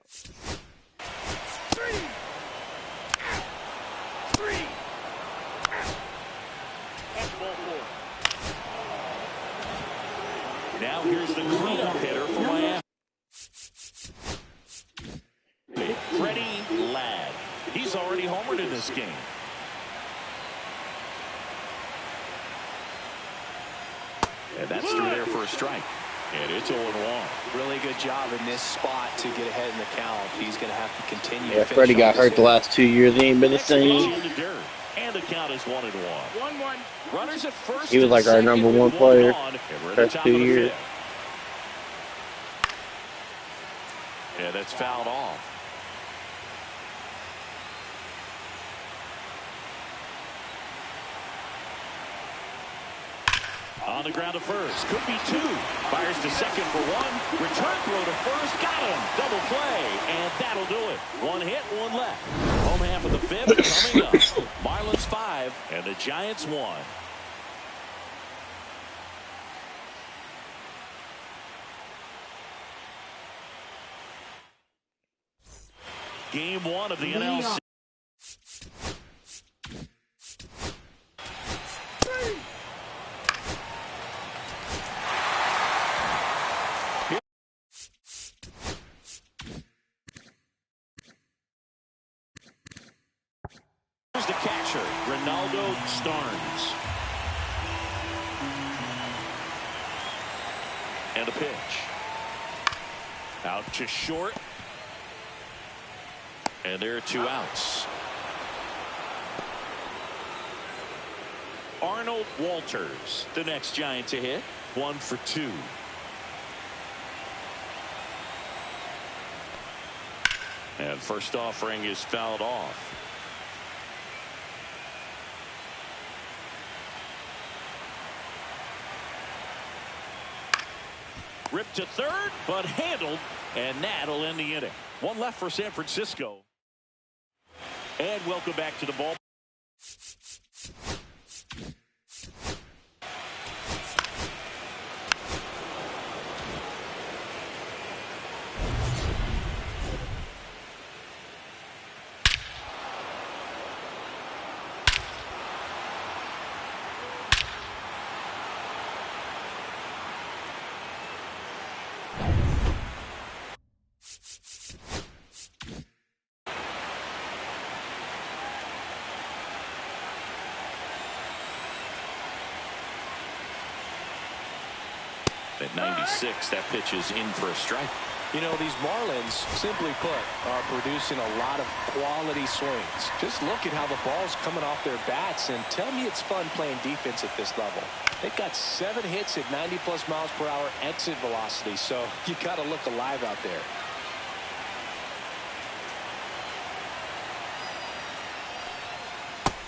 Now here's the cleanup hitter for Miami. Freddie Ladd. He's already homered in this game. And that's through there for a strike. And it's 0-1. Really good job in this spot to get ahead in the count. He's going to have to continue. Yeah, Freddie got hurt the last 2 years. He ain't been the same. And the count is 1-1. 1-1. Runners at first. He was like our number one player first 2 years. Yeah, that's fouled off. On the ground to first. Could be 2. Fires to second for 1. Return throw to first. Got him. Double play. And that'll do it. 1 hit, 1 left. Home half of the 5th coming up. Marlins 5 and the Giants 1. Game 1 of the NLC. Here's the catcher, Ronaldo Starnes. And a pitch. Out to short. And there are 2 outs. Arnold Walters, the next Giant to hit. 1 for 2. And first offering is fouled off. Ripped to third, but handled, and that'll end the inning. 1 left for San Francisco. And welcome back to the ball. At 96, that pitch is in for a strike. You know, these Marlins, simply put, are producing a lot of quality swings. Just look at how the ball's coming off their bats, and tell me it's fun playing defense at this level. They've got 7 hits at 90+ miles per hour exit velocity, so you got to look alive out there.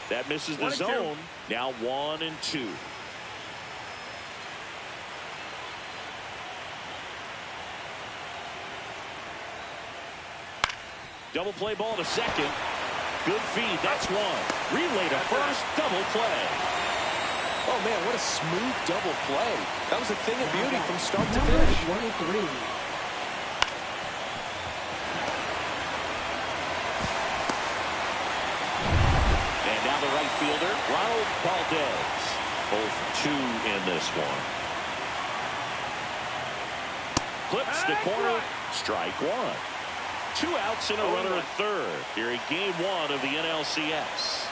That misses the zone. Now 1-2. Double play ball to second. Good feed. That's 1. Relay to first. Double play. Oh, man, what a smooth double play. That was a thing of beauty from start to finish. 23. And now the right fielder, Ronald Valdez. Both 2 in this one. Clips the corner. Strike 1. 2 outs and a runner at third here in game 1 of the NLCS.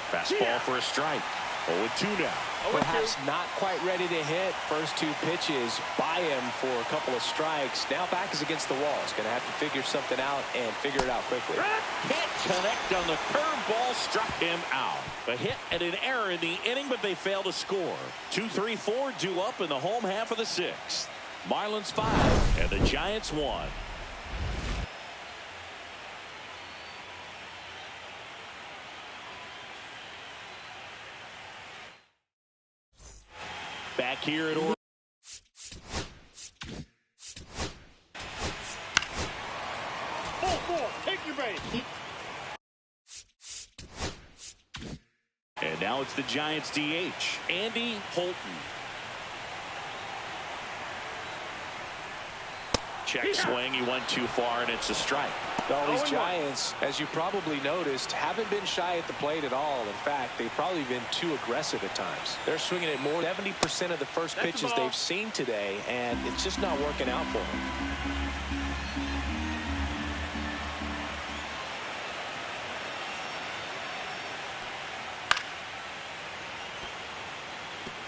Fastball for a strike. 0-2 now. Perhaps not quite ready to hit. First 2 pitches by him for a couple of strikes. Now back is against the wall. He's going to have to figure something out and figure it out quickly. Can't connect on the curveball. Struck him out. A hit and an error in the inning, but they fail to score. 2-3-4 due up in the home half of the 6th. Marlins 5 and the Giants 1. Back here at Oregon. Now it's the Giants DH, Andy Holton. Check swing. He went too far, and it's a strike. Well, these Giants, as you probably noticed, haven't been shy at the plate at all. In fact, they've probably been too aggressive at times. They're swinging at more than 70% of the first pitches they've seen today, and it's just not working out for them.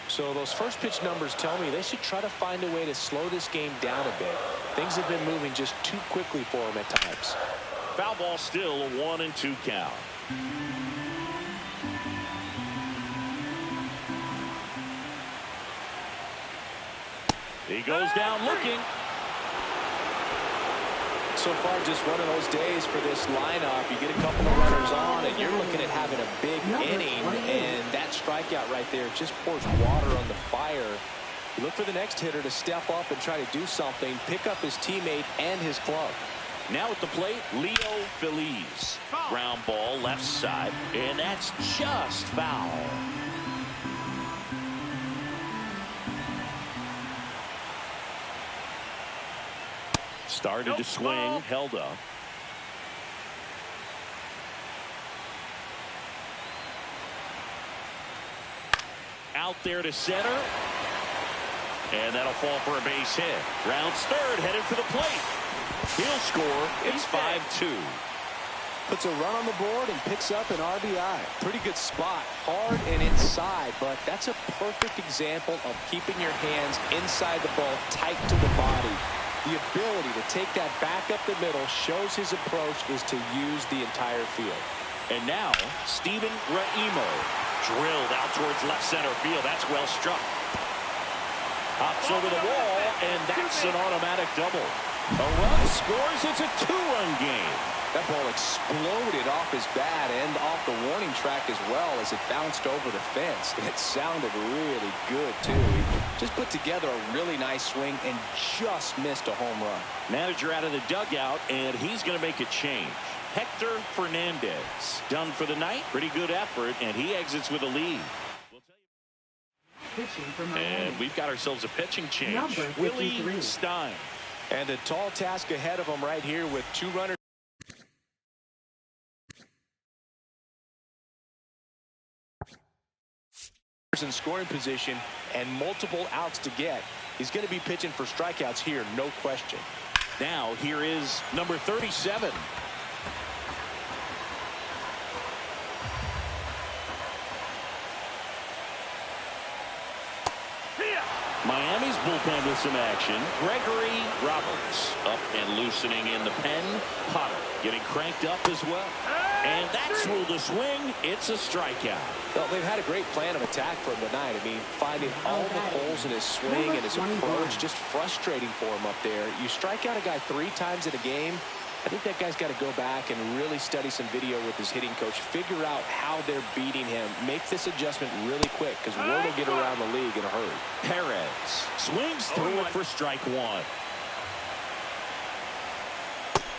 So those first pitch numbers tell me they should try to find a way to slow this game down a bit. Things have been moving just too quickly for them at times. Foul ball, still a 1-2 count. He goes down looking. So far, just one of those days for this lineup. You get a couple of runners on, and you're looking at having a big inning, and that strikeout right there just pours water on the fire. You look for the next hitter to step up and try to do something, pick up his teammate and his club. Now at the plate, Leo Feliz. Ground ball, left side, and that's just foul. Started to swing, held up. Out there to center. And that'll fall for a base hit. Rounds third, headed for the plate. He'll score. It's 5-2. Puts a run on the board and picks up an RBI. Pretty good spot. Hard and inside, but that's a perfect example of keeping your hands inside the ball, tight to the body. The ability to take that back up the middle shows his approach is to use the entire field. And now, Steven Raimo. Drilled out towards left center field. That's well struck. Hops over the wall, and that's an automatic double. A run scores. It's a 2-run game. That ball exploded off his bat and off the warning track as well as it bounced over the fence. And it sounded really good, too. He just put together a really nice swing and just missed a home run. Manager out of the dugout, and he's going to make a change. Hector Fernandez done for the night. Pretty good effort, and he exits with a lead. And we've got ourselves a pitching change. Willie Stein. And a tall task ahead of him right here with 2 runners in scoring position and multiple outs to get. He's going to be pitching for strikeouts here, no question. Now here is number 37. Miami's bullpen with some action. Gregory Roberts up and loosening in the pen. Potter getting cranked up as well. And that's ruled a swing. It's a strikeout. Well, they've had a great plan of attack for him tonight. I mean, finding all the holes in his swing and his approach, just frustrating for him up there. You strike out a guy 3 times in a game, I think that guy's got to go back and really study some video with his hitting coach, figure out how they're beating him, make this adjustment really quick because word will get around the league in a hurry. Perez swings through it for strike 1.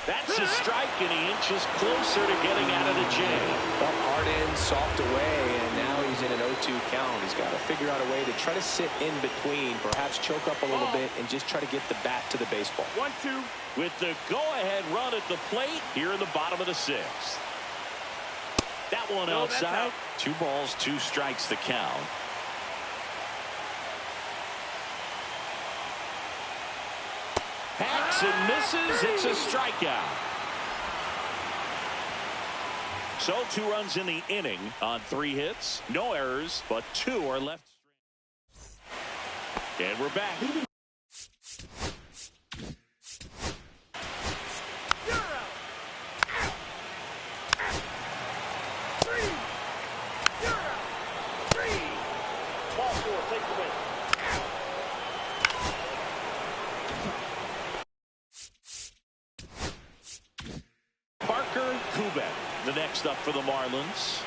That's a strike, and he inches closer to getting out of the jam. Up hard in, soft away, and now he's in an 0-2 count. He's got to figure out a way to try to sit in between, perhaps choke up a little bit, and just try to get the bat to the baseball. 1-2. With the go-ahead run at the plate here in the bottom of the 6th. That one outside. 2 balls, 2 strikes the count. Hacks and misses. It's a strikeout. So 2 runs in the inning on 3 hits. No errors, but 2 are left. And we're back. The next up for the Marlins.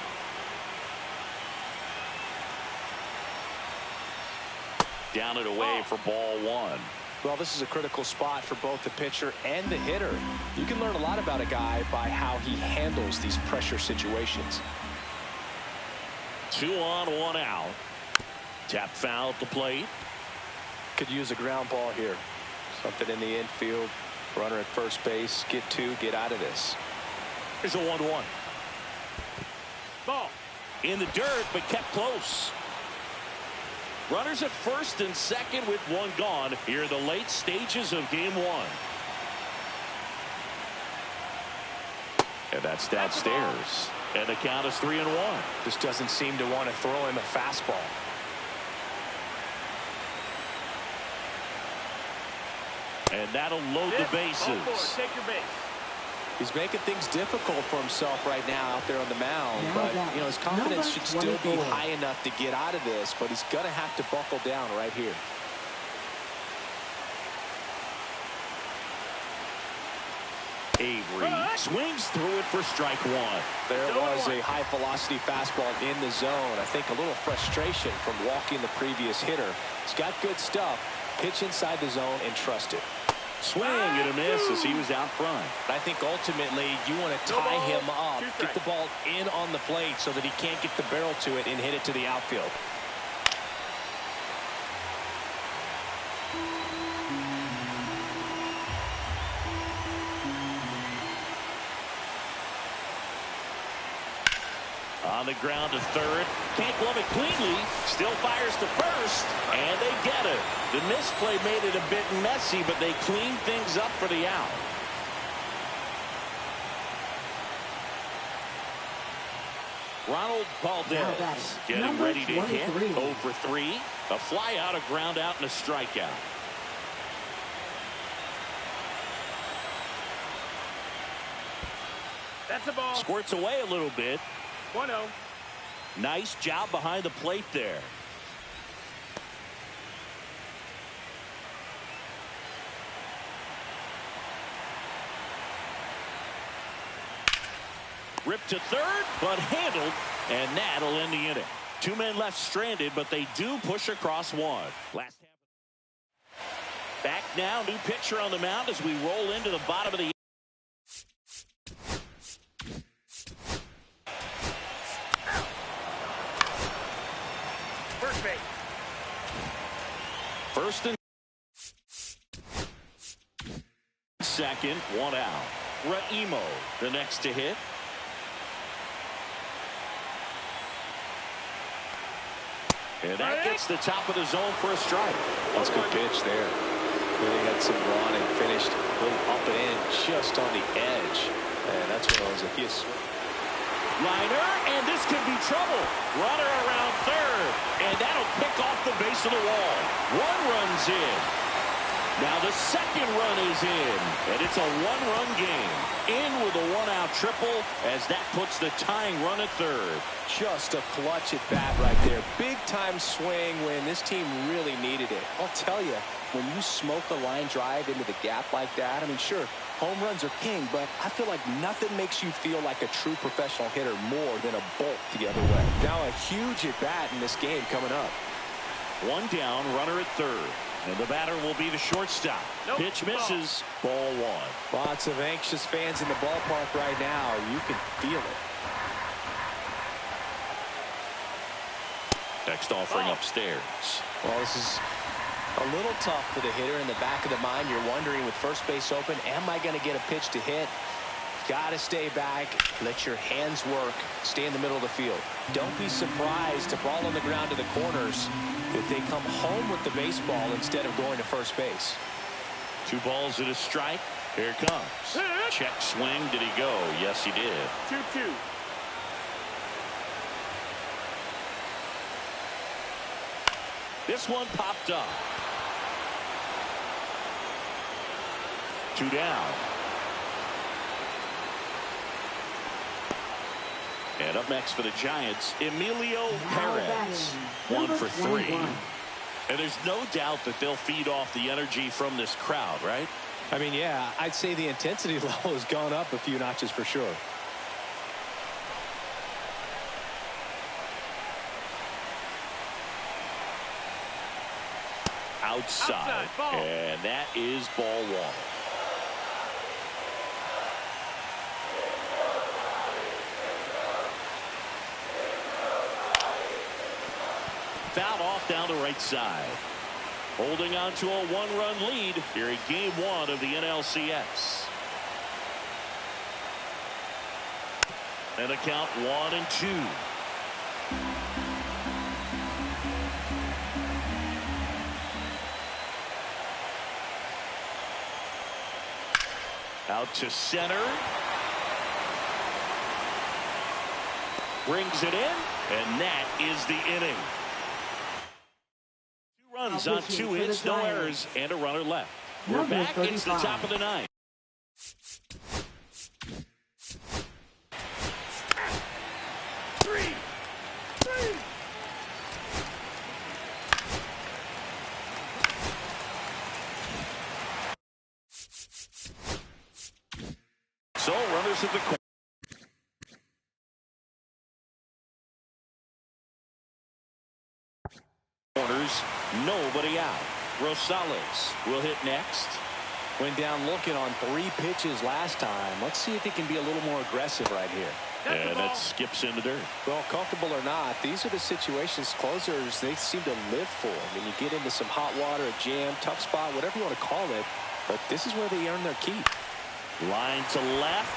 Down and away for ball 1. Well, this is a critical spot for both the pitcher and the hitter. You can learn a lot about a guy by how he handles these pressure situations. 2 on, 1 out. Tap foul at the plate. Could use a ground ball here. Something in the infield. Runner at first base. Get 2. Get out of this. Here's a 1-1. Ball. In the dirt, but kept close. Runners at first and second with 1 gone here in the late stages of game 1. And that's downstairs. And the count is 3-1. Just doesn't seem to want to throw him a fastball. And that'll load the bases. Take your base. He's making things difficult for himself right now out there on the mound. But, you know, his confidence should still be high enough to get out of this. But he's going to have to buckle down right here. Avery swings through it for strike 1. There was a high-velocity fastball in the zone. I think a little frustration from walking the previous hitter. He's got good stuff. Pitch inside the zone and trust it. Swing and a miss as he was out front. I think ultimately you want to tie him up, get the ball in on the plate so that he can't get the barrel to it and hit it to the outfield. On the ground to third. Can't glove it cleanly. Still fires to first. And they get it. The misplay made it a bit messy, but they cleaned things up for the out. Ronald Valdez getting ready to hit. 0 for 3. A fly out, a ground out, and a strikeout. That's a ball. Squirts away a little bit. 1-0. Nice job behind the plate there. Ripped to third, but handled, and that'll end the inning. 2 men left stranded, but they do push across 1. Last back now, new pitcher on the mound as we roll into the bottom of the First base. first and second, 1 out. Raimo, the next to hit. And that gets the top of the zone for a strike. That's a good pitch there. Really had some run and finished a little up and in just on the edge. And that's one of those, if you Liner, and this could be trouble. Runner around third, and that'll pick off the base of the wall. 1 run's in. Now the second run is in, and it's a 1-run game. In with a 1-out triple as that puts the tying run at third. just a clutch at bat right there. Big time swing when this team really needed it. I'll tell you, when you smoke a line drive into the gap like that, I mean, sure, home runs are king, but I feel like nothing makes you feel like a true professional hitter more than a bolt the other way. Now a huge at bat in this game coming up. 1 down, runner at third. And the batter will be the shortstop. Nope. Pitch misses. Ball 1. Lots of anxious fans in the ballpark right now. You can feel it. Next offering upstairs. Well, this is a little tough for the hitter. In the back of the mind, you're wondering with first base open, am I going to get a pitch to hit? Got to stay back. Let your hands work. Stay in the middle of the field. Don't be surprised to ball on the ground to the corners if they come home with the baseball instead of going to first base. 2 balls and a strike. Here it comes. Check swing. Did he go? Yes, he did. 2-2. This one popped up. 2 down. And up next for the Giants, Emilio Perez. 1 for 3. And there's no doubt that they'll feed off the energy from this crowd, right? I mean, yeah, I'd say the intensity level has gone up a few notches for sure. Outside. Ball. And that is ball 1. right side. Holding on to a one-run lead here in Game 1 of the NLCS. And a count 1-2. Out to center. Brings it in, and that is the inning. 2 runs on 2 hits, no errors, and a runner left. We're back. It's the top of the 9th. So runners at the corners, nobody out. Rosales will hit next. Went down looking on 3 pitches last time. Let's see if he can be a little more aggressive right here. And that skips in the dirt. Well, comfortable or not, these are the situations closers they seem to live for. I mean, you get into some hot water, a jam, tough spot, whatever you want to call it, but this is where they earn their keep. Line to left.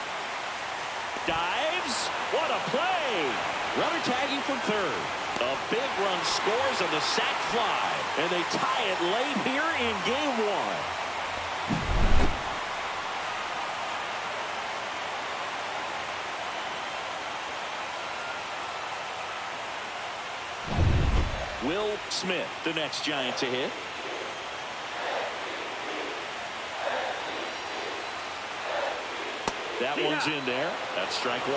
Dives. What a play. Runner tagging from third. A big run scores on the sac fly. And they tie it late here in Game 1. Will Smith, the next Giant to hit. That one's in there. That's strike 1.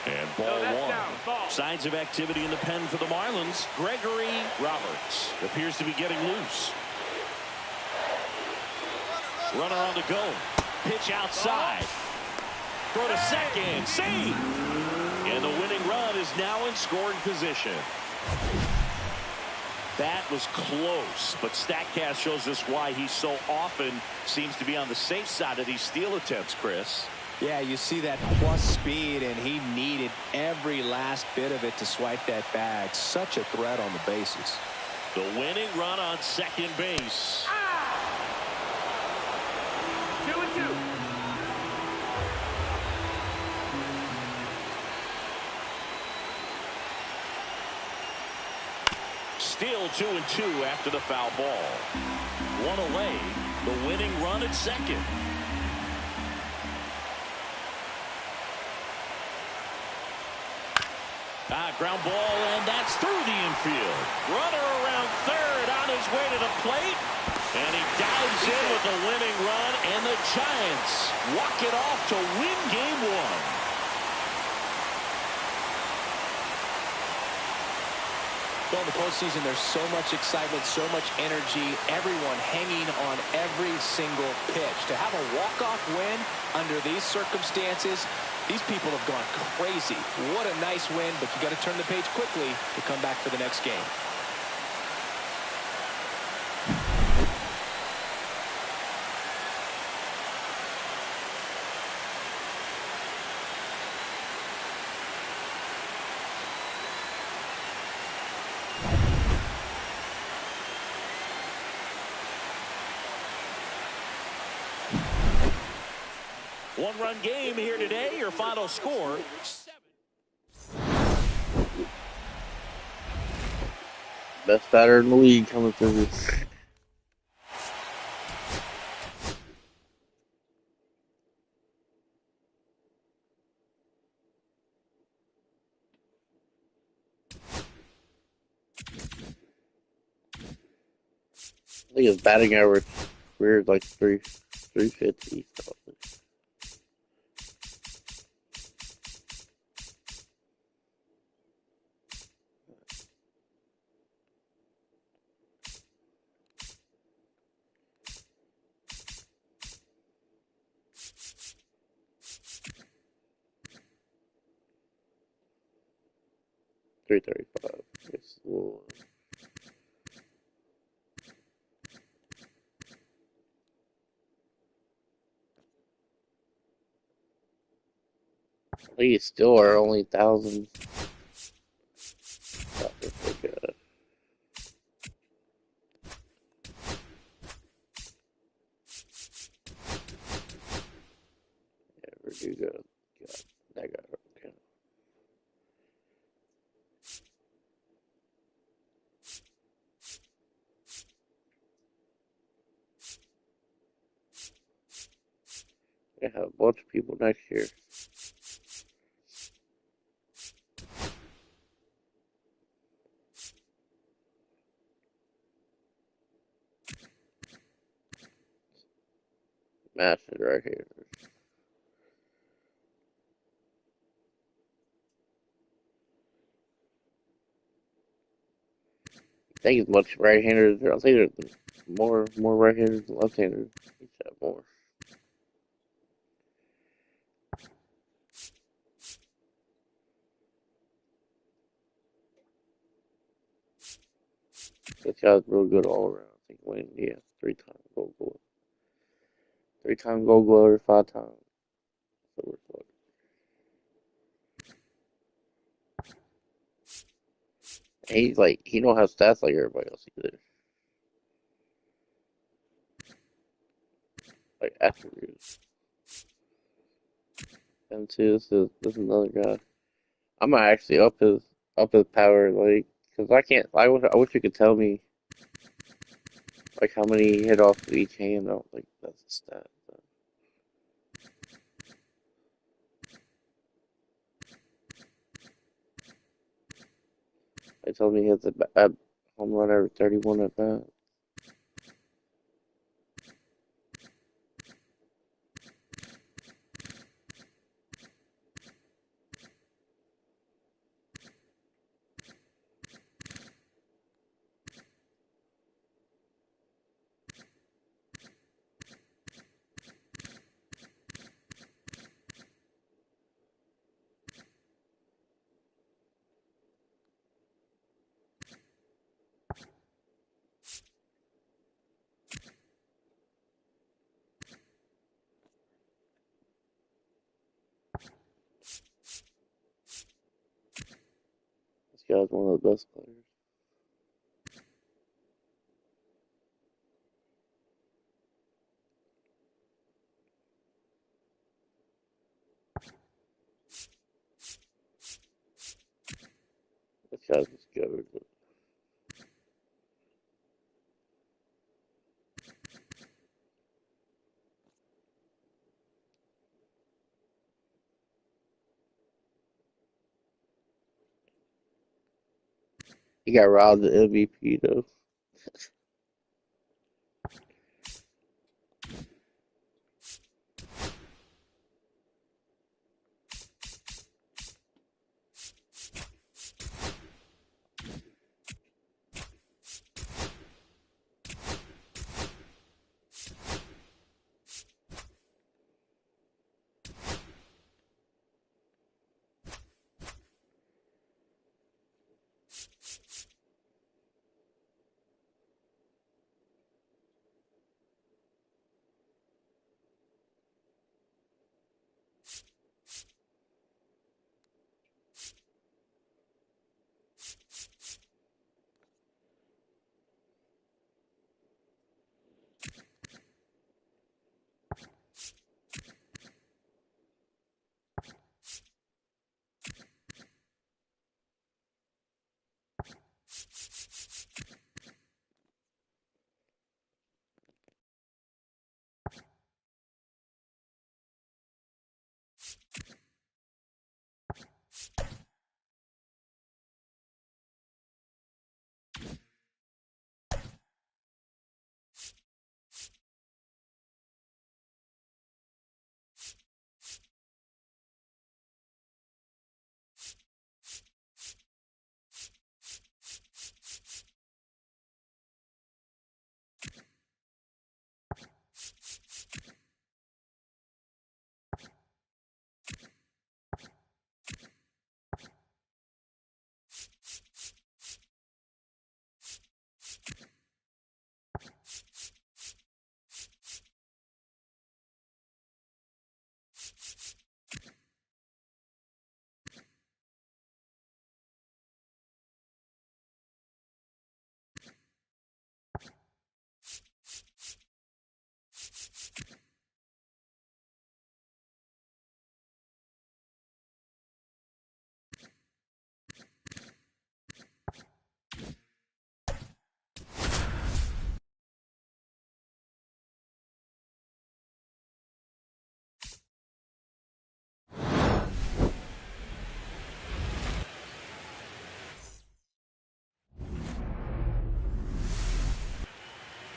And ball 1. Signs of activity in the pen for the Marlins. Gregory Roberts appears to be getting loose. Runner on the go. Pitch outside. Throw to second. Save. And the winning run is now in scoring position. That was close, but StatCast shows us why he so often seems to be on the safe side of these steal attempts, Chris. Yeah, you see that plus speed, and he needed every last bit of it to swipe that bag. Such a threat on the bases. The winning run on second base. 2-2. Still 2-2 after the foul ball. 1 away. The winning run at second. Ground ball, and that's through the infield. Runner around third on his way to the plate. And he dives in with the winning run, and the Giants walk it off to win Game 1. Well, in the postseason, there's so much excitement, so much energy, everyone hanging on every single pitch. To have a walk-off win under these circumstances, these people have gone crazy. What a nice win, but you got to turn the page quickly to come back for the next game. One-run game here today. Your final score, 7. Best batter in the league coming through this. I think his batting average weird like 350 something. $335. These still are only 1,000. Where do you go? God, that got okay. We have a bunch of people next year. Massive right here. I think it's much right-handers. I think there's more right-handers than left-handers. He's got more. This guy's real good all around. I think Wayne, yeah, 3-time Gold Glove, 3-time Gold Glover, 5-time Silver Glove. And he's like, he don't have stats like everybody else either. Like attributes. And too, this is another guy. I'm gonna actually up his power, like, cause I can't. I wish you could tell me like how many he hit off of each hand. I don't think that's a stat. But they told me he hits a home run every 31 at bat. This guy's one of the best players. This guy's just good. He got robbed the MVP though.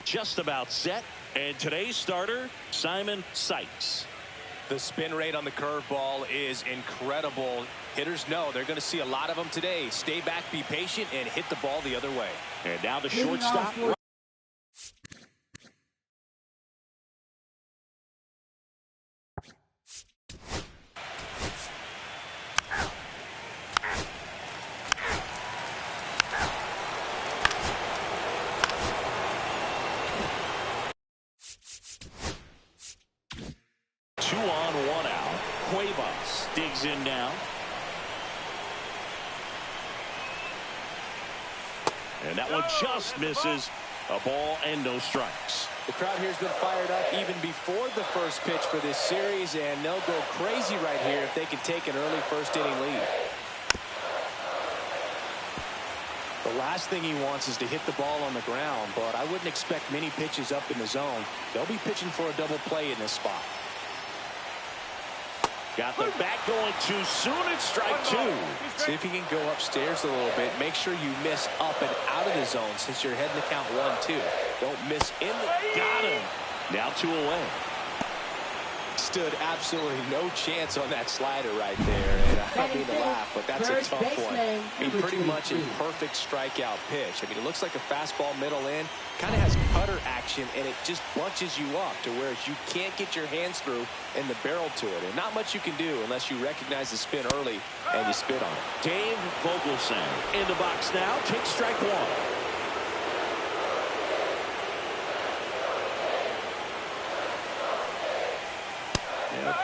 just about set. And today's starter, Simon Sykes. The spin rate on the curveball is incredible. Hitters know they're going to see a lot of them today. Stay back, be patient, and hit the ball the other way. And now the shortstop. 2 on, 1 out. Cuevas digs in now. And that one just misses. A ball and no strikes. The crowd here has been fired up even before the first pitch for this series, and they'll go crazy right here if they can take an early first-inning lead. The last thing he wants is to hit the ball on the ground, but I wouldn't expect many pitches up in the zone. They'll be pitching for a double play in this spot. Got the bat going too soon. It's strike 2. See if you can go upstairs a little bit. Make sure you miss up and out of the zone since you're heading to count 1-2. Don't miss in the... Got him. Now 2 away. Stood absolutely no chance on that slider right there. And I don't mean to laugh, but that's a tough one. I mean, pretty much a perfect strikeout pitch. I mean, it looks like a fastball middle in. Kind of has cutter action, and it just bunches you up to where you can't get your hands through and the barrel to it. And not much you can do unless you recognize the spin early and you spit on it. Dave Vogelson in the box now. Takes strike 1.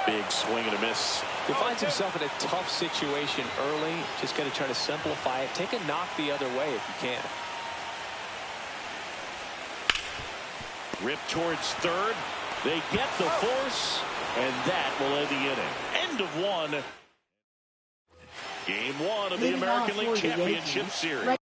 Big swing and a miss. He finds himself in a tough situation early. Just got to try to simplify it. Take a knock the other way if you can. Rip towards third. They get the force, and that will end the inning. End of 1. Game 1 of the American League Championship Series.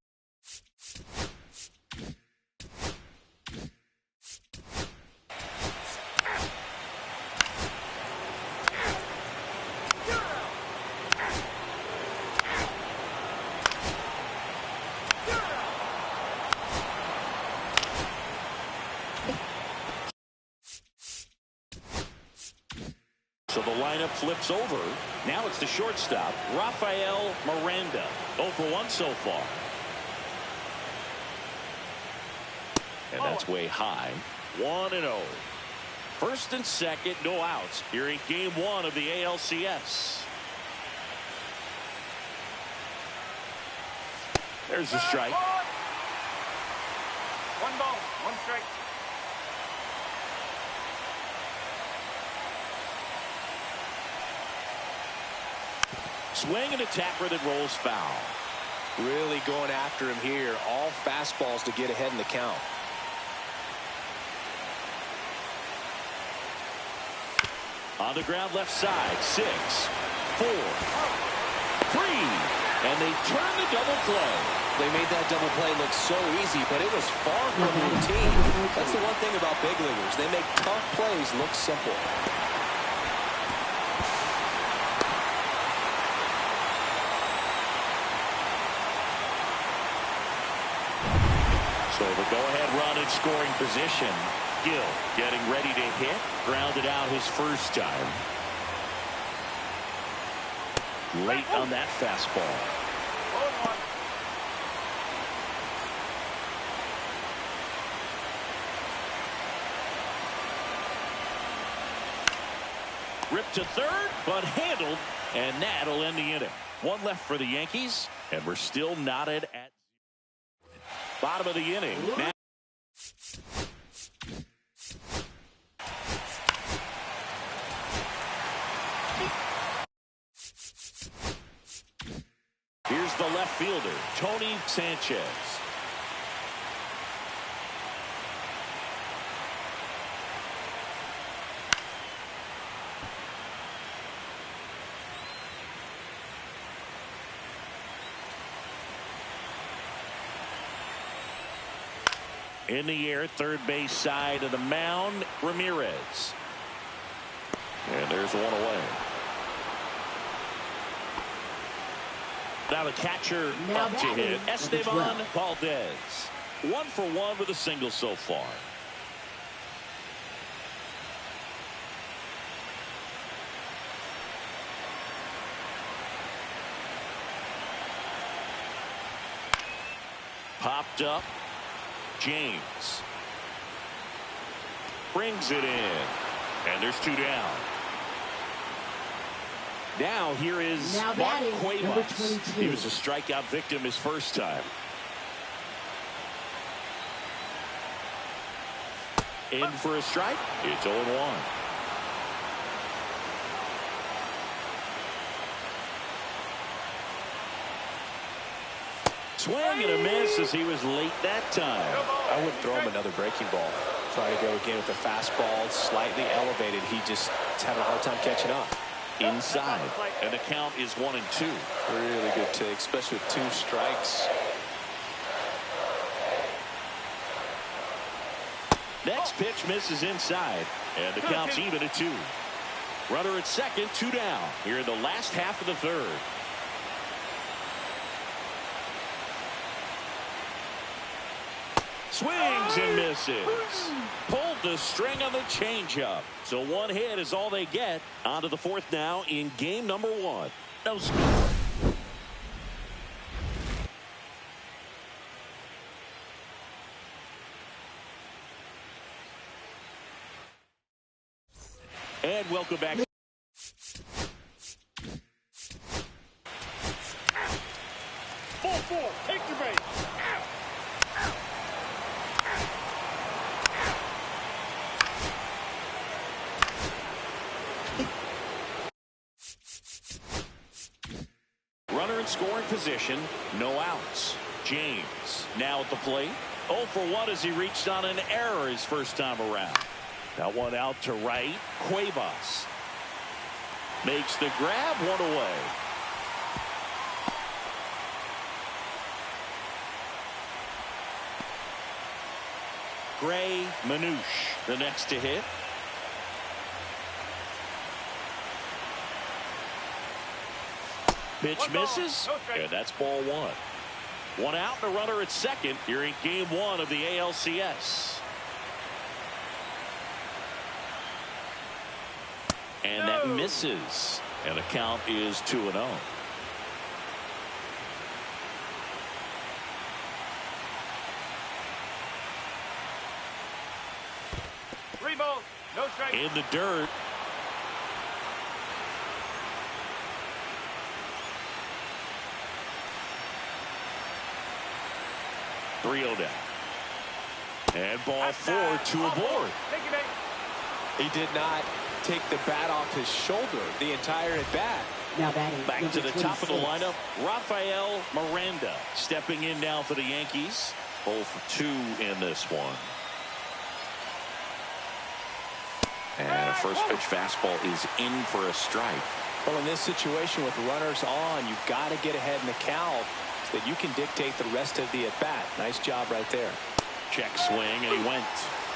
So the lineup flips over. Now it's the shortstop, Rafael Miranda. 0 for 1 so far. And that's way high. 1-0. First and second, no outs here in game 1 of the ALCS. There's the strike. 1 ball, 1 strike. Swing and a tapper that rolls foul. Really going after him here. All fastballs to get ahead in the count. On the ground left side. 6, 4, 3. And they turn the double play. They made that double play look so easy, but it was far from routine. That's the one thing about big leaguers. They make tough plays look simple. So the go-ahead run in scoring position. Gill getting ready to hit. Grounded out his first time. Late on that fastball. Ripped to third, but handled, and that'll end the inning. 1 left for the Yankees, and we're still knotted at bottom of the inning. Now here's the left fielder, Tony Sanchez. In the air, third base side of the mound, Ramirez. And there's 1 away. Now the catcher up to hit, Esteban Valdez. 1 for 1 with a single so far. Popped up. James brings it in. And there's 2 down. Now here is Mark Cuevas. He was a strikeout victim his first time. In for a strike. It's 0-1. Swing and a miss as he was late that time. I wouldn't throw him another breaking ball. Try to go again with the fastball slightly elevated. He just is having a hard time catching up. Inside. And the count is 1-2. Really good take, especially with 2 strikes. Next pitch misses inside. And the count's even at 2. Runner at second, 2 down. Here in the last half of the third. Swings and misses. Pulled the string on the changeup. So 1 hit is all they get. On to the 4th now in game number 1. No score. And welcome back. Ball 4. Extra base. Runner in scoring position. No outs. James now at the plate. 0 for 1 as he reached on an error his first time around. That one out to right. Cuevas makes the grab, 1 away. Gray Manouche, the next to hit. Pitch misses, and that's ball 1. 1 out and a runner at second here in game 1 of the ALCS. And that misses. And the count is 2-0. Three balls. No strike. In the dirt. Three-0 down. And ball 4, 2 aboard. He did not take the bat off his shoulder the entire at bat. Now batting. Back to the top of the lineup, Rafael Miranda stepping in now for the Yankees. 0 for 2 in this one. And a first pitch fastball is in for a strike. Well, in this situation with runners on, you've got to get ahead in the count so that you can dictate the rest of the at bat. Nice job right there. Check swing, and he went.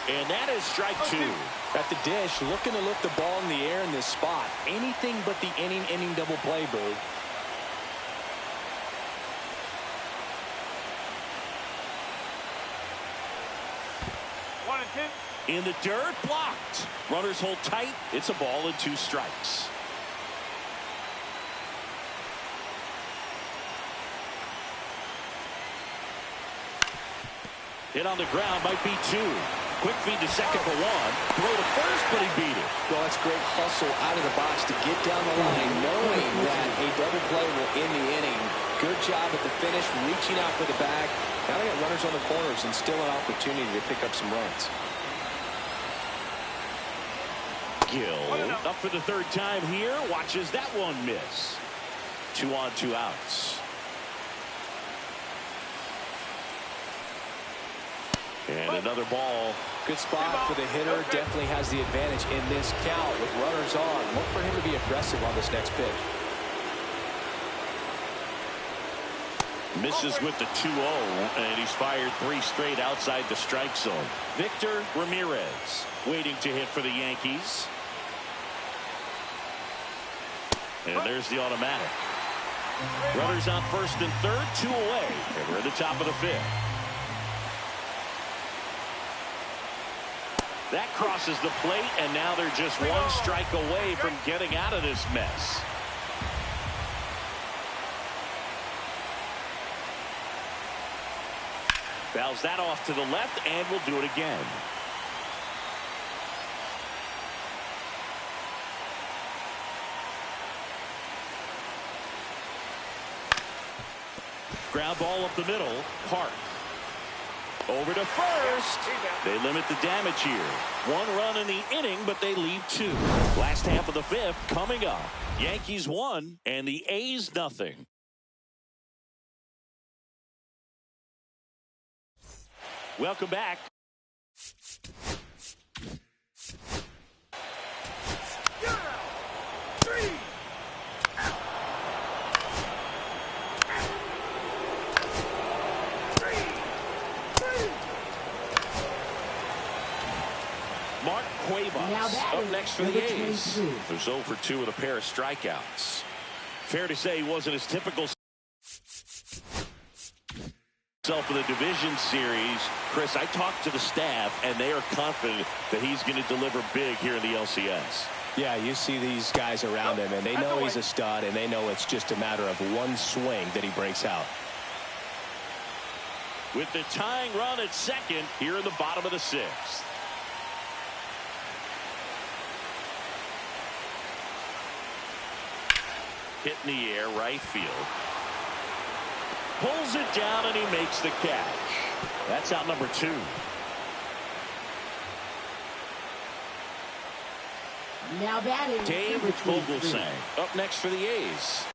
And that is strike 2. At the dish, looking to lift the ball in the air in this spot. Anything but the inning double play, Boo. One and two. In the dirt, blocked. Runners hold tight. It's a ball and 2 strikes. Hit on the ground, might be 2. Quick feed to second for 1. Throw to first, but he beat it. Well, that's great hustle out of the box to get down the line, knowing that a double play will end the inning. Good job at the finish, reaching out for the bag. Now they got runners on the corners and still an opportunity to pick up some runs. Gill up for the 3rd time here. Watches that one miss. 2 on, 2 outs. And another ball. Good spot for the hitter. Definitely has the advantage in this count with runners on. Look for him to be aggressive on this next pitch. Misses with the 2-0, and he's fired 3 straight outside the strike zone. Victor Ramirez waiting to hit for the Yankees. And there's the automatic. Runners on 1st and 3rd, 2 away. And we're at the top of the 5th. That crosses the plate, and now they're just 1 strike away from getting out of this mess. Fouls that off to the left, and will do it again. Ground ball up the middle. Park. Over to first. They limit the damage here. 1 run in the inning, but they leave 2. Last half of the 5th coming up. Yankees 1 and the A's nothing. Welcome back. Mark Cuevas up next for the A's. There's 0 for 2 with a pair of strikeouts. Fair to say he wasn't his typical self in the division series. Chris, I talked to the staff, and they are confident that he's going to deliver big here in the LCS. Yeah, you see these guys around him, and they know he's a stud, and they know it's just a matter of one swing that he breaks out. With the tying run at second here in the bottom of the 6th. Hit in the air, right field. Pulls it down, and he makes the catch. That's out number 2. Now batting, Dave Vogelsang up next for the A's.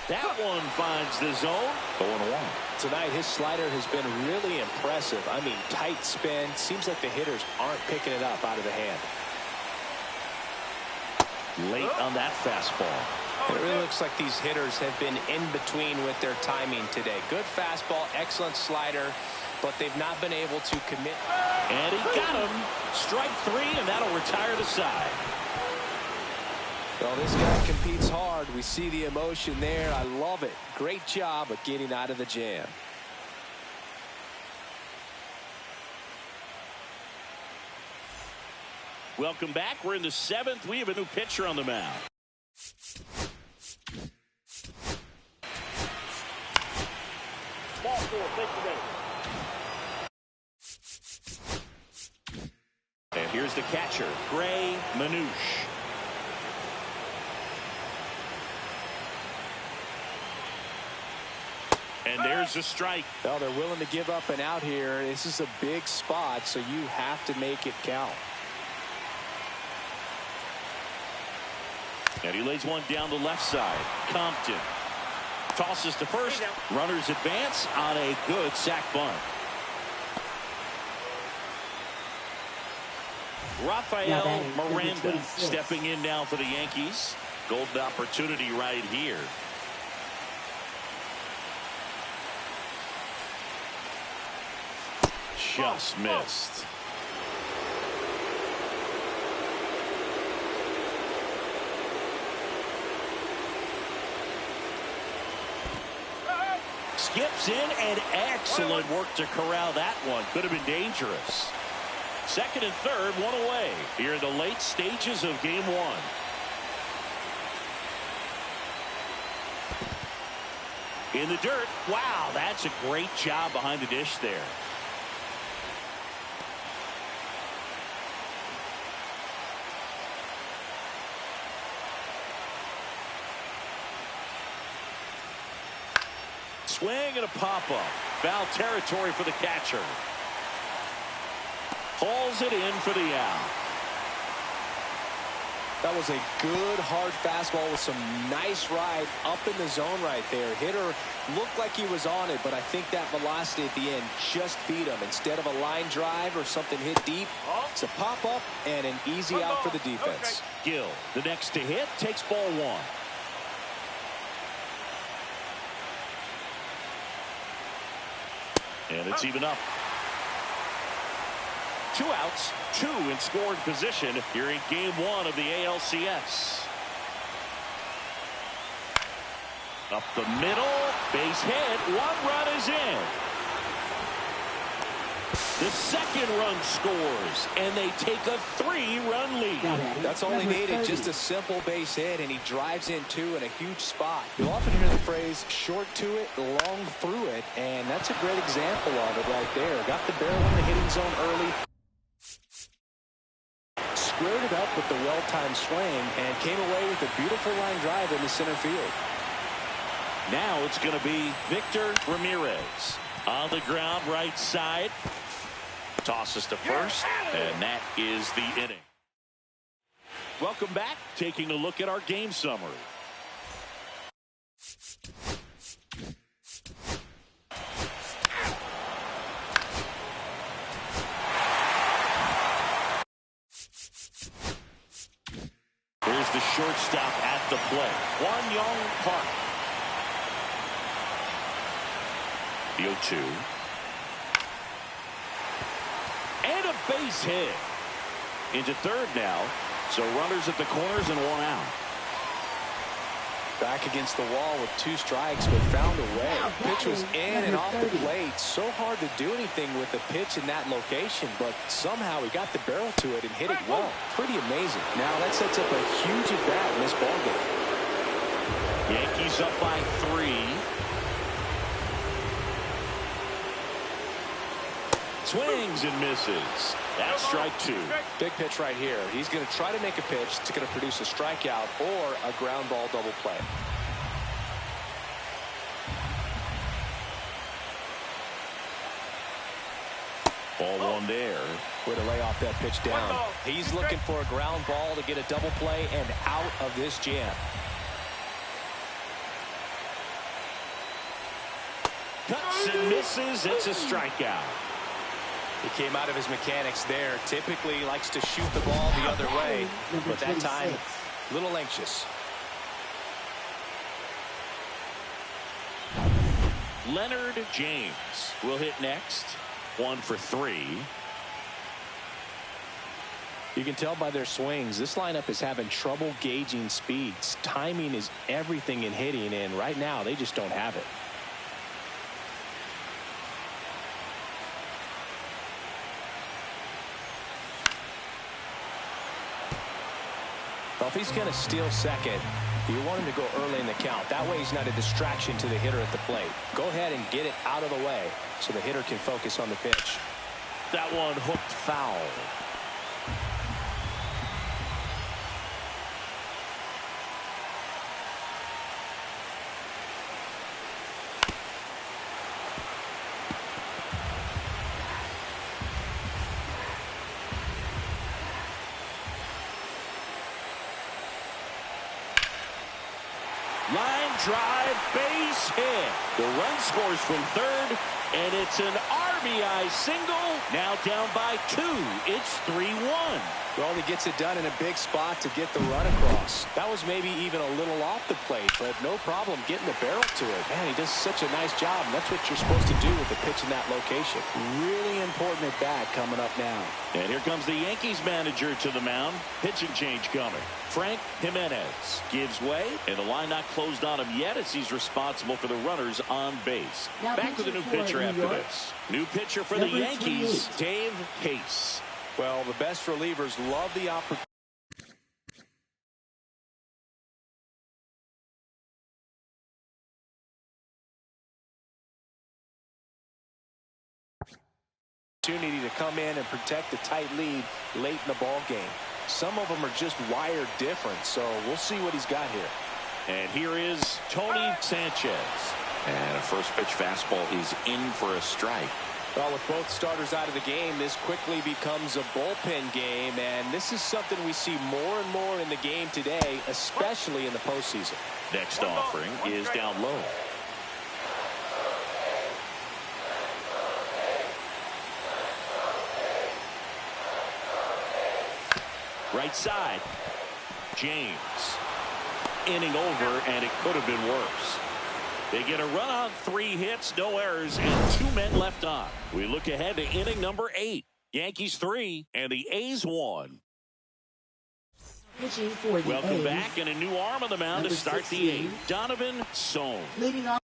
That one finds the zone. 0-1. Tonight, his slider has been really impressive. I mean, tight spin. Seems like the hitters aren't picking it up out of the hand. Late on that fastball. It really looks like these hitters have been in between with their timing today. Good fastball, excellent slider, but they've not been able to commit. And he got him. Strike 3, and that'll retire the side. Well, this guy competes hard. We see the emotion there. I love it. Great job of getting out of the jam. Welcome back. We're in the 7th. We have a new pitcher on the mound. Ball 4, take the base. And here's the catcher, Gray Manouche. And there's a strike. Well, they're willing to give up and out here. This is a big spot, so you have to make it count. And he lays one down the left side. Compton tosses to first. Runners advance on a good sac bunt. Rafael Miranda stepping in now for the Yankees. Golden opportunity right here. Just missed. Skips in, and excellent work to corral that one. Could have been dangerous. Second and third, 1 away here in the late stages of game 1. In the dirt. Wow, that's a great job behind the dish there. Swing and a pop-up. Foul territory for the catcher. Hauls it in for the out. That was a good hard fastball with some nice ride up in the zone right there. Hitter looked like he was on it, but I think that velocity at the end just beat him. Instead of a line drive or something hit deep, it's a pop-up and an easy out for the defense. Gill, the next to hit, takes ball 1. And it's even up. 2 outs, 2 in scoring position here in game 1 of the ALCS. Up the middle, base hit, 1 run is in. The second run scores, and they take a 3-run lead. That's all he needed, just a simple base hit, and he drives in 2 in a huge spot. You'll often hear the phrase, short to it, long through it, and that's a great example of it right there. Got the barrel in the hitting zone early, squared it up with the well-timed swing, and came away with a beautiful line drive in the center field. Now it's going to be Victor Ramirez. On the ground, right side. Tosses to first, and that is the inning. Welcome back. Taking a look at our game summary. Here's the shortstop at the plate. Kwon Young Park. The 0-2. And a base hit. Into third now. So runners at the corners and 1 out. Back against the wall with 2 strikes, but found a way. Pitch was in and off the plate. So hard to do anything with the pitch in that location, but somehow he got the barrel to it and hit it well. Pretty amazing. Now that sets up a huge at-bat in this ballgame. Yankees up by 3. Swings and misses. That's strike 2. Big pitch right here. He's going to try to make a pitch that's going to produce a strikeout or a ground ball double play. Ball 1 there. Way to lay off that pitch down. He's looking for a ground ball to get a double play and out of this jam. Cuts and misses. It's a strikeout. He came out of his mechanics there. Typically likes to shoot the ball the other way, but that time a little anxious. Leonard James will hit next. 1 for 3. You can tell by their swings, this lineup is having trouble gauging speeds. Timing is everything in hitting, and right now they just don't have it. Well, if he's going to steal second, you want him to go early in the count. That way he's not a distraction to the hitter at the plate. Go ahead and get it out of the way so the hitter can focus on the pitch. That one hooked foul. Line drive, base hit. The run scores from third, and it's an RBI single. Now down by 2. It's 3-1. Well, he gets it done in a big spot to get the run across. That was maybe even a little off the plate, but no problem getting the barrel to it. Man, he does such a nice job, and that's what you're supposed to do with the pitch in that location. Really important at bat coming up now. And here comes the Yankees manager to the mound. Pitching change coming. Frank Jimenez gives way, and the line not closed on him yet as he's responsible for the runners on base. Now Back with a new pitcher after this. New pitcher for the Yankees, Dave Case. Well, the best relievers love the opportunity to come in and protect a tight lead late in the ball game. Some of them are just wired different, so we'll see what he's got here. And here is Tony Sanchez. And a first pitch fastball is in for a strike. Well, with both starters out of the game, this quickly becomes a bullpen game, and this is something we see more and more in the game today, especially in the postseason. Next offering is down low. Right side. James. Inning over, and it could have been worse. They get a run on 3 hits, no errors, and 2 men left on. We look ahead to inning number 8. Yankees 3 and the A's 1. Pitching for the Welcome A's. back, and a new arm on the mound to start the 8th. Donovan Sohn. Leading off.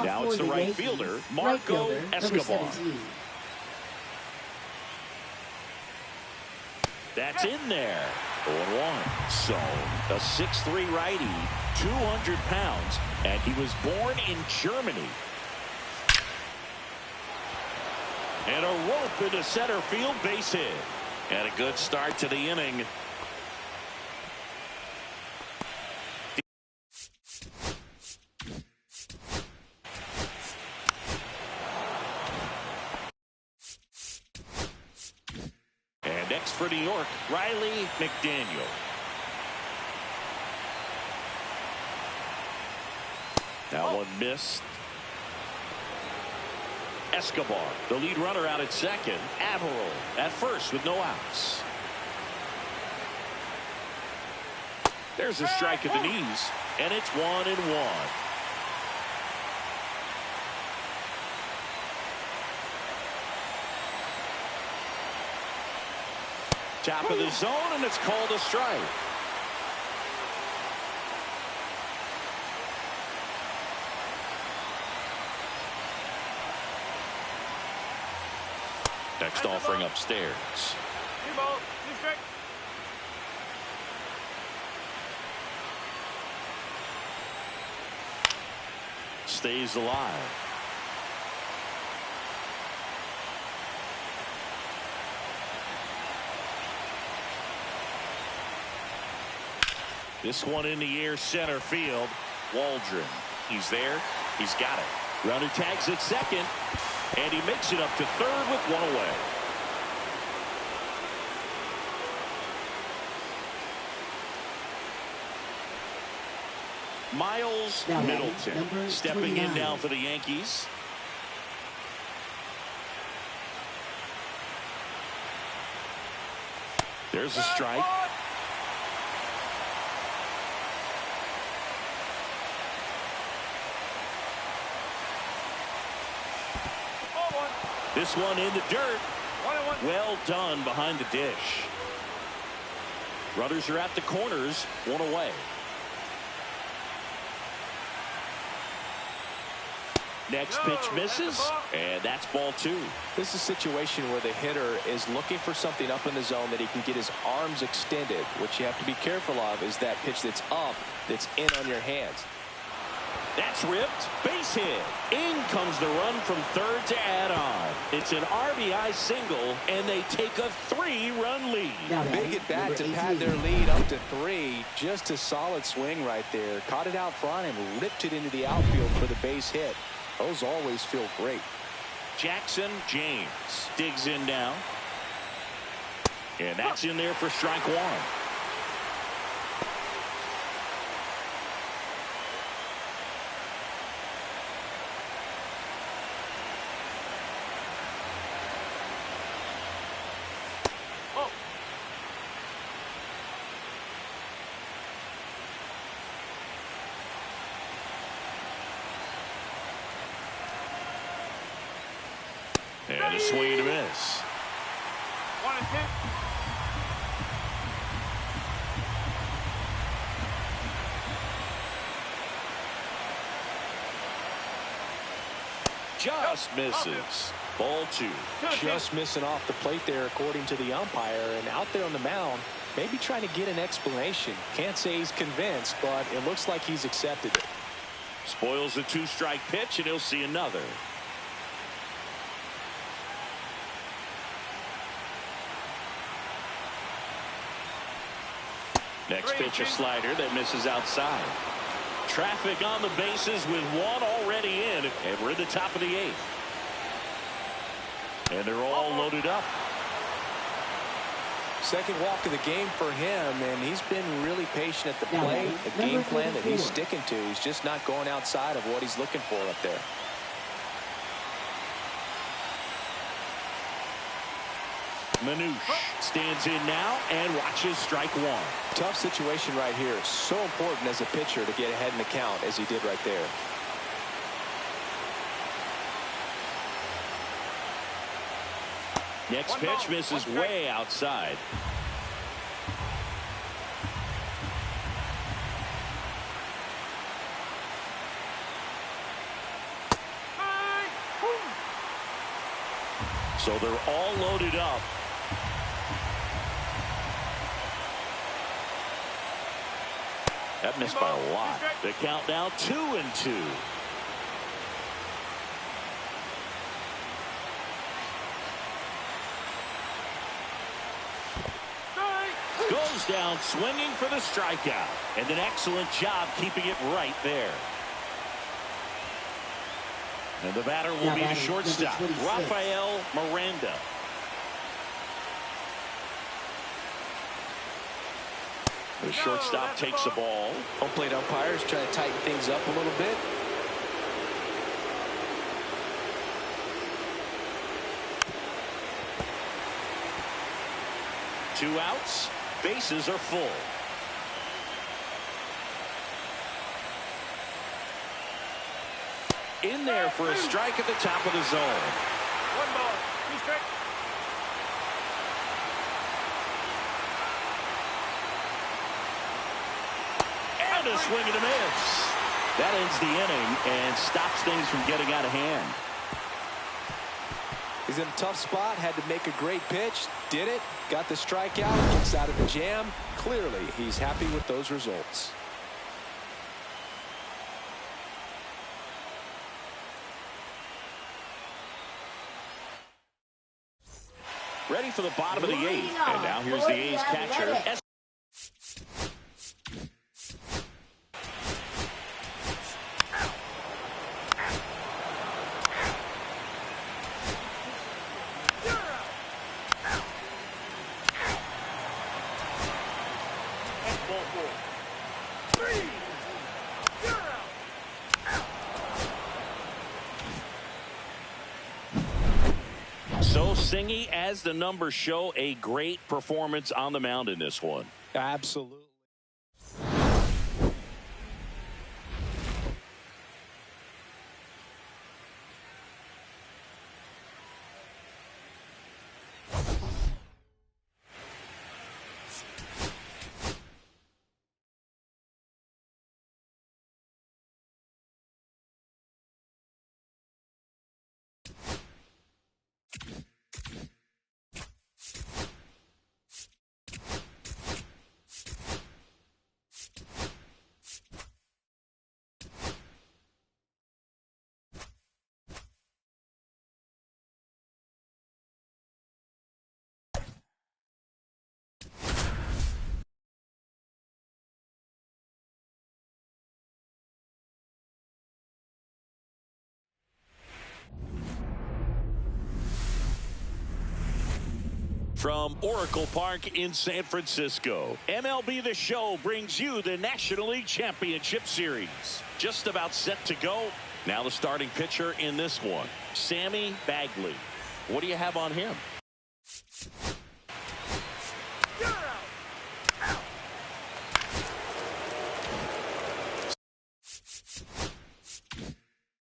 Now it's the right fielder, Marco Escobar. That's in there. 0-1. So, a 6'3" righty, 200 pounds, and he was born in Germany. And a rope into center field, base hit. And a good start to the inning. And next for New York, Riley McDaniel. That one missed. Escobar, the lead runner, out at second. Averill at first with no outs. There's a strike at the knees, and it's 1-1. Top of the zone, and it's called a strike. Next offering upstairs. Stays alive. This one in the air, center field. Waldron. He's there. He's got it. Runner tags at second. And he makes it up to third with one away. Miles Middleton stepping in now for the Yankees. There's a strike. This one in the dirt. Well done behind the dish. Runners are at the corners, one away. Next pitch misses, and that's ball 2. This is a situation where the hitter is looking for something up in the zone that he can get his arms extended. What you have to be careful of is that pitch that's up, that's in on your hands. That's ripped. Base hit. In comes the run from third to add on. It's an RBI single, and they take a 3-run lead. Big at bat to pad their lead up to 3. Just a solid swing right there. Caught it out front and ripped it into the outfield for the base hit. Those always feel great. Jackson James digs in now. And that's in there for strike 1. And a swing and a miss. 1-2. Just misses. Ball 2. Just missing off the plate there, according to the umpire. And out there on the mound, maybe trying to get an explanation. Can't say he's convinced, but it looks like he's accepted it. Spoils the 2-strike pitch, and he'll see another. Next pitch, a slider that misses outside. Traffic on the bases with one already in, and we're in the top of the 8th. And they're all loaded up. Second walk of the game for him, and he's been really patient at the plate. A game plan that he's sticking to. He's just not going outside of what he's looking for up there. Manouche stands in now and watches strike one. Tough situation right here. So important as a pitcher to get ahead in the count as he did right there. Next pitch misses way outside. So they're all loaded up. That missed by a lot. The count now 2-2. Goes down swinging for the strikeout. And an excellent job keeping it right there. And the batter will be the shortstop, Rafael Miranda. The shortstop takes the ball. Home plate umpires trying to tighten things up a little bit. Two outs. Bases are full. In there for a strike at the top of the zone. One ball. 2 strikes. And a swing and a miss. That ends the inning and stops things from getting out of hand. He's in a tough spot. Had to make a great pitch. Did it. Got the strikeout. Gets out of the jam. Clearly, he's happy with those results. Ready for the bottom of the 8th. And now here's the A's catcher. So Singy, as the numbers show, a great performance on the mound in this one. Absolutely. From Oracle Park in San Francisco, MLB The Show brings you the National League Championship Series. Just about set to go. Now the starting pitcher in this one, Sammy Bagley. What do you have on him?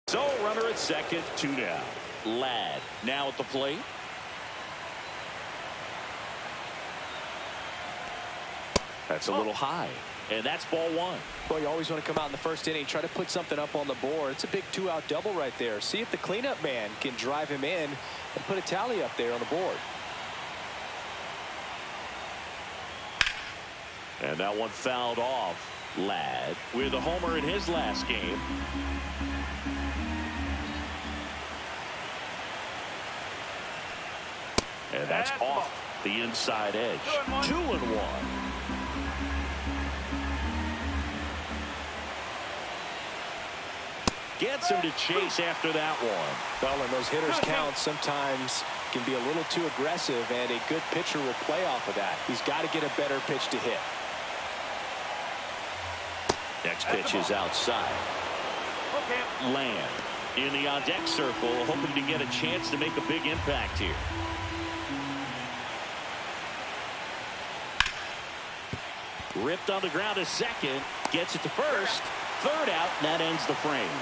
So runner at second, 2 down. Ladd now at the plate. That's a little high, and that's ball 1. Boy, you always want to come out in the first inning, try to put something up on the board. It's a big 2-out double right there. See if the cleanup man can drive him in and put a tally up there on the board. And that one fouled off. Ladd with a homer in his last game. And that's off the inside edge. 2-1. Gets him to chase after that one. Well, and those hitters' counts sometimes can be a little too aggressive, and a good pitcher will play off of that. He's got to get a better pitch to hit. Next pitch is outside. Land in the on-deck circle, hoping to get a chance to make a big impact here. Ripped on the ground to second, gets it to first, third out, and that ends the frame.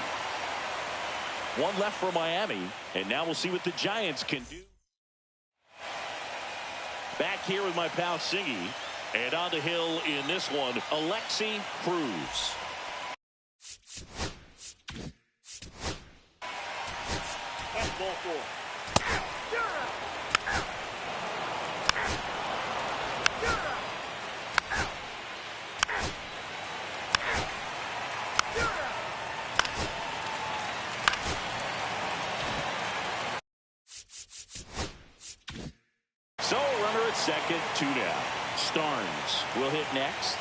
One left for Miami, and now we'll see what the Giants can do. Back here with my pal Singy, and on the hill in this one, Alexi Cruz. That's ball 4. So runner at second, 2 down. Starnes will hit next.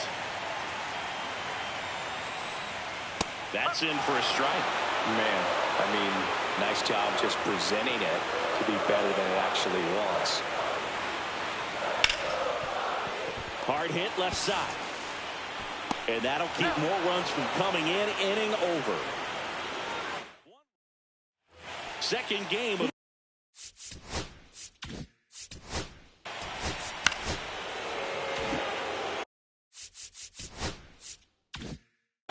That's in for a strike. Man, I mean, nice job just presenting it to be better than it actually was. Hard hit left side. And that'll keep more runs from coming in. Inning over. Second game of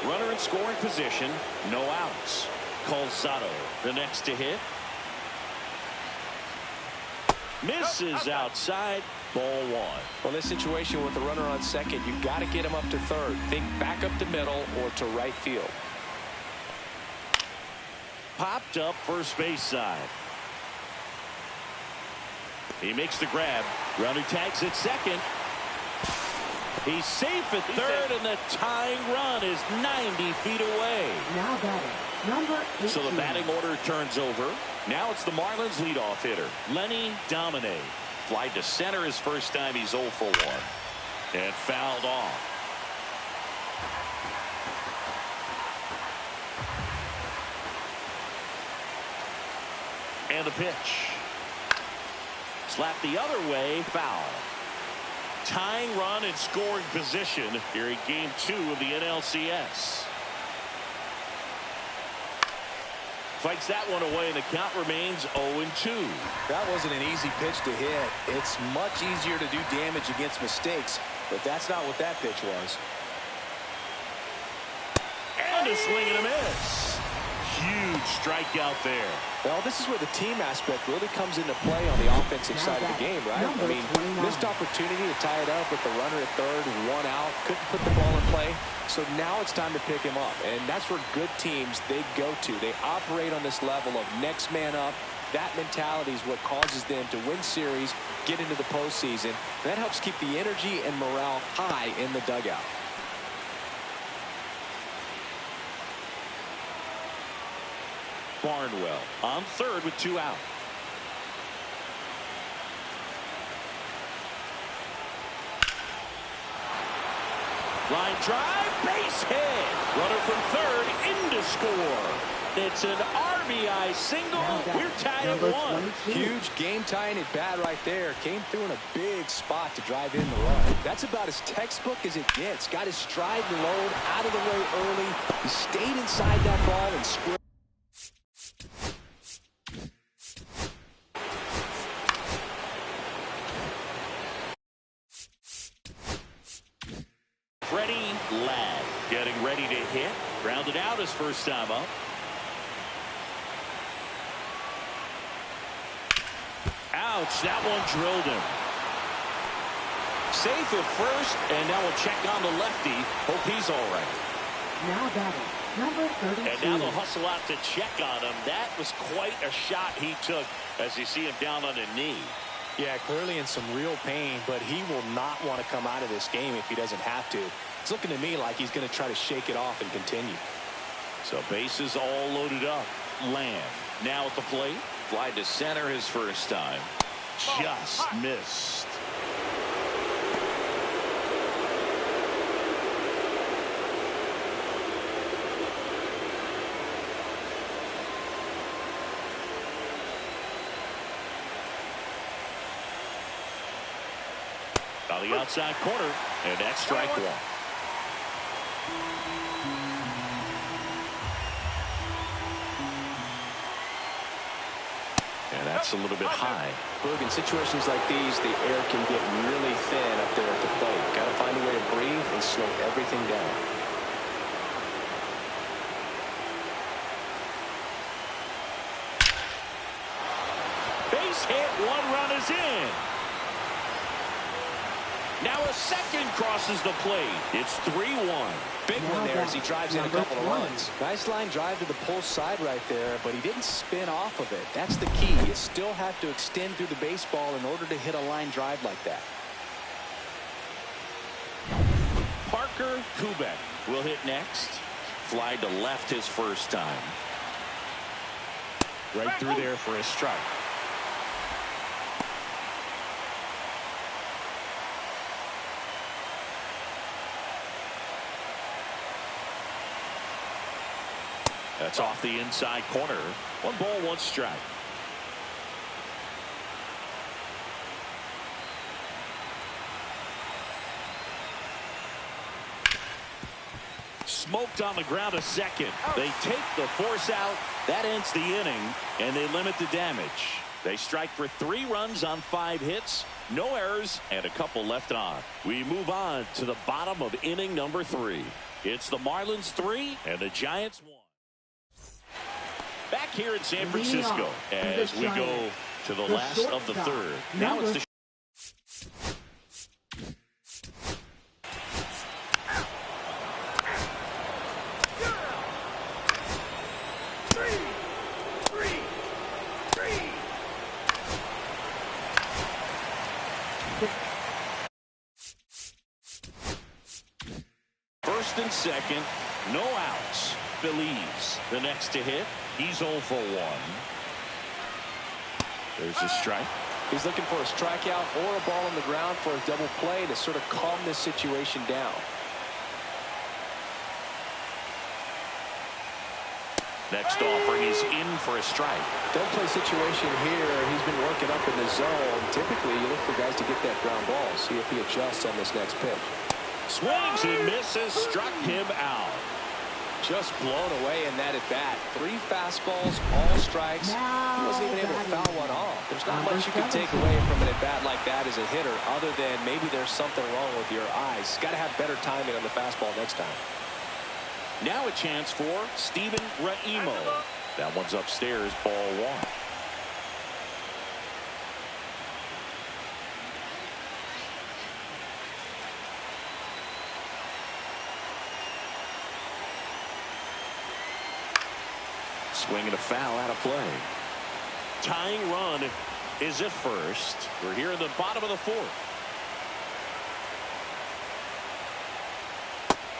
runner in scoring position, no outs. Calzado the next to hit. Misses outside, ball 1. Well, this situation with the runner on second, you've got to get him up to third. Think back up the middle or to right field. Popped up first base side. He makes the grab. Runner tags at second. He's safe at third, and the tying run is 90 feet away. Now batting, number 18. So the batting order turns over. Now it's the Marlins leadoff hitter, Lenny Domine. Fly to center his first time. He's 0 for 1. And fouled off. And the pitch. Slapped the other way, foul. Tying run in scoring position here in game 2 of the NLCS. Fights that one away, and the count remains 0-2. That wasn't an easy pitch to hit. It's much easier to do damage against mistakes, but that's not what that pitch was. And a swing and a miss. Huge strikeout there. Well, this is where the team aspect really comes into play on the offensive side of the game, right? I mean, missed opportunity to tie it up with the runner at third, 1 out, couldn't put the ball in play. So now it's time to pick him up, and that's where good teams, they go to. They operate on this level of next man up. That mentality is what causes them to win series, get into the postseason. That helps keep the energy and morale high in the dugout. Barnwell on third with 2 out. Line drive, base hit. Runner from third in to score. It's an RBI single. We're tied at 1. Huge game-tying at bat right there. Came through in a big spot to drive in the run. That's about as textbook as it gets. Got his stride and load out of the way early. He stayed inside that ball and squared. Freddie Ladd getting ready to hit. Grounded out his first time up. Ouch, that one drilled him. Safe at first, and now we'll check on the lefty. Hope he's all right. Now batting, number 32. And now they'll hustle out to check on him. That was quite a shot he took as you see him down on a knee. Yeah, clearly in some real pain, but he will not want to come out of this game if he doesn't have to. It's looking to me like he's going to try to shake it off and continue. So bases all loaded up. Lamb now at the plate. Fly to center his first time. Just missed. On the outside corner, and that's strike one. And that's a little bit high. Look, in situations like these, the air can get really thin up there at the plate. Got to find a way to breathe and slow everything down. Base hit, one run is in. Now a second crosses the plate. It's 3-1. Big one there as he drives in a couple of runs. Nice line drive to the pull side right there, but he didn't spin off of it. That's the key. You still have to extend through the baseball in order to hit a line drive like that. Parker Kubek will hit next. Fly to left his first time. Right through there for a strike. That's off the inside corner. 1 ball, 1 strike. Smoked on the ground a second. They take the force out. That ends the inning, and they limit the damage. They strike for 3 runs on 5 hits, no errors, and a couple left on. We move on to the bottom of inning number 3. It's the Marlins 3 and the Giants 1. Back here in San Francisco as we go to the last of the third. Now it's the first and second, no outs. Phillies the next to hit. He's 0 for 1. There's a strike. He's looking for a strikeout or a ball on the ground for a double play to sort of calm this situation down. Next offering is in for a strike. Double play situation here. He's been working up in the zone. Typically, you look for guys to get that ground ball. See if he adjusts on this next pitch. Swings and misses. Struck him out. Just blown away in that at bat. 3 fastballs, all strikes. He wasn't even able to foul one off. There's not much you can take away from an at bat like that as a hitter, other than maybe there's something wrong with your eyes. Got to have better timing on the fastball next time. Now a chance for Steven Raimo. That one's upstairs, ball 1. Swinging a foul out of play. Tying run is at first. We're here in the bottom of the 4th.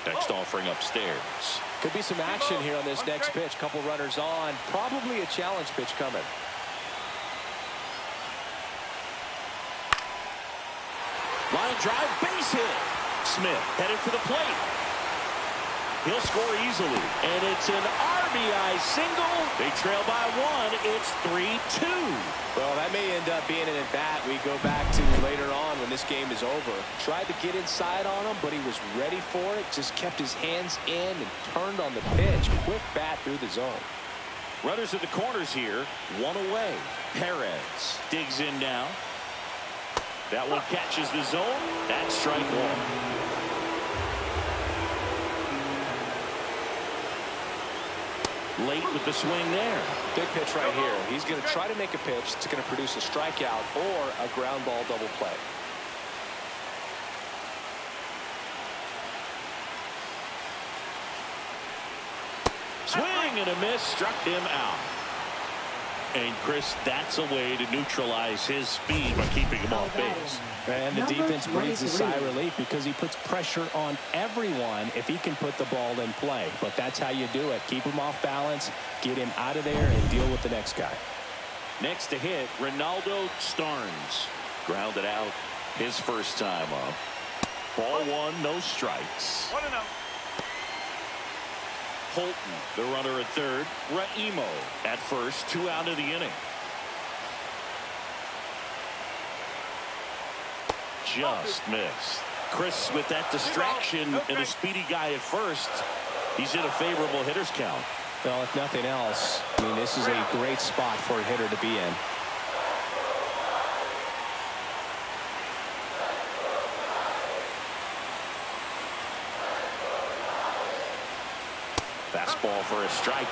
Next offering upstairs. Could be some action here on this next pitch. Couple runners on. Probably a challenge pitch coming. Line drive, base hit. Smith headed for the plate. He'll score easily, and it's an RBI single. They trail by 1. It's 3-2. Well, that may end up being an at-bat we go back to later on when this game is over. Tried to get inside on him, but he was ready for it. Just kept his hands in and turned on the pitch. Quick bat through the zone. Runners at the corners here. 1 away. Perez digs in now. That one catches the zone. That's strike 1. Late with the swing there. Big pitch right here. He's going to try to make a pitch that's going to produce a strikeout or a ground ball double play. Swing and a miss. Struck him out. And Chris, that's a way to neutralize his speed by keeping him off base. And the defense breathes a sigh of relief because he puts pressure on everyone if he can put the ball in play. But that's how you do it. Keep him off balance, get him out of there, and deal with the next guy. Next to hit, Ronaldo Starnes. Grounded out his first time up. Ball 1, no strikes. 1-0. Holton, the runner at third. Raimo at first, 2 out of the inning. just missed. Chris, with that distraction and a speedy guy at first, he's in a favorable hitter's count. Well, if nothing else, I mean, this is a great spot for a hitter to be in. Fastball for a strike.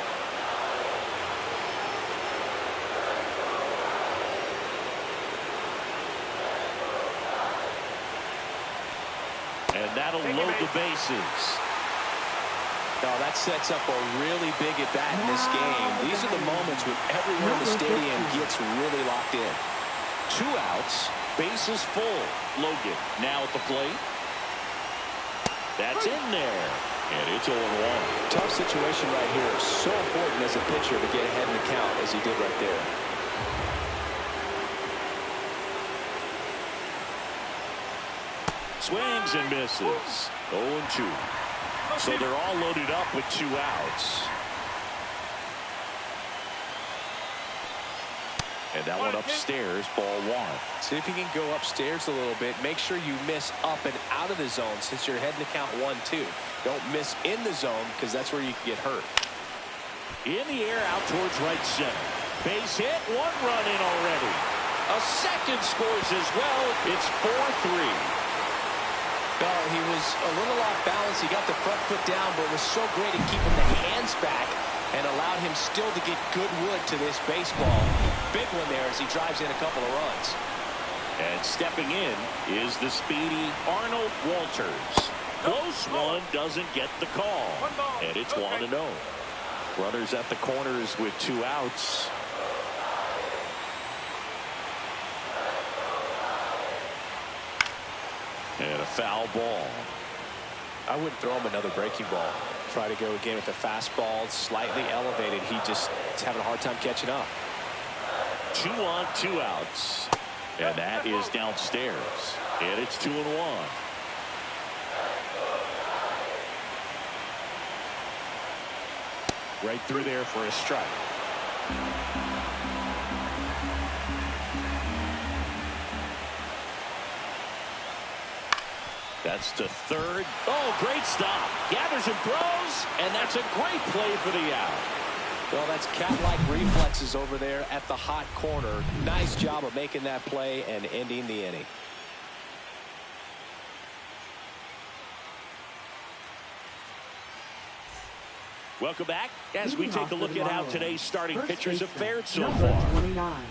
And that'll load the bases. Now that sets up a really big at bat in this game. These are the moments when everyone in the stadium gets really locked in. 2 outs, bases full. Logan now at the plate. That's in there. And it's 0-1. Tough situation right here. So important as a pitcher to get ahead in the count as he did right there. Swings and misses. 0-2. So they're all loaded up with 2 outs. And that one upstairs, ball 1. See if you can go upstairs a little bit. Make sure you miss up and out of the zone since you're heading to count 1-2. Don't miss in the zone because that's where you can get hurt. In the air out towards right center. Base hit, 1 run in already. A second scores as well. It's 4-3. Well, he was a little off balance. He got the front foot down, but it was so great at keeping the hands back and allowed him still to get good wood to this baseball. Big one there as he drives in a couple of runs. And stepping in is the speedy Arnold Walters. Close one, doesn't get the call. And it's 1-0. Runners at the corners with 2 outs. And a foul ball. I wouldn't throw him another breaking ball. Try to go again with the fastball, slightly elevated. He just is having a hard time catching up. 2 on, 2 outs. And that is downstairs. And it's 2-1. Right through there for a strike. That's to third. Oh, great stop. Gathers and throws, and that's a great play for the out. Well, that's cat-like reflexes over there at the hot corner. Nice job of making that play and ending the inning. Welcome back as we take a look at how today's starting pitchers have fared so number far. 29.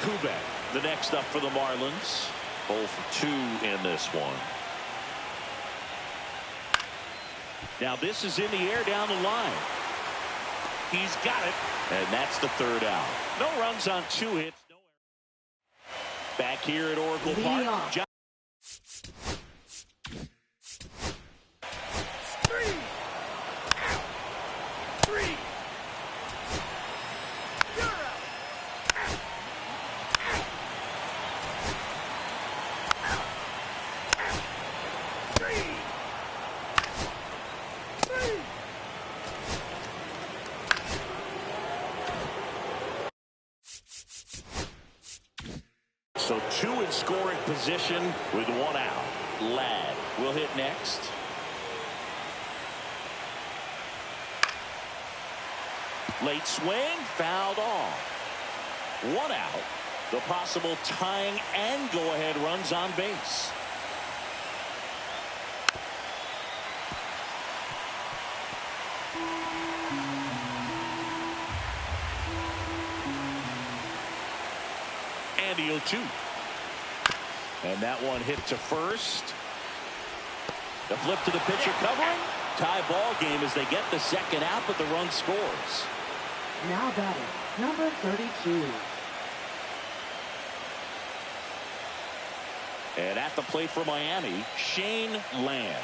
Kubek, the next up for the Marlins. 0 for 2 in this one. Now this is in the air down the line. He's got it, and that's the 3rd out. No runs on 2 hits. No errors. Back here at Oracle Park. So 2 in scoring position with 1 out. Ladd will hit next. Late swing, fouled off. 1 out. The possible tying and go-ahead runs on base. And the 0-2. And that one hit to first. The flip to the pitcher covering. Tie ball game as they get the 2nd out, but the run scores. Now batting, number 32. And at the plate for Miami, Shane Land.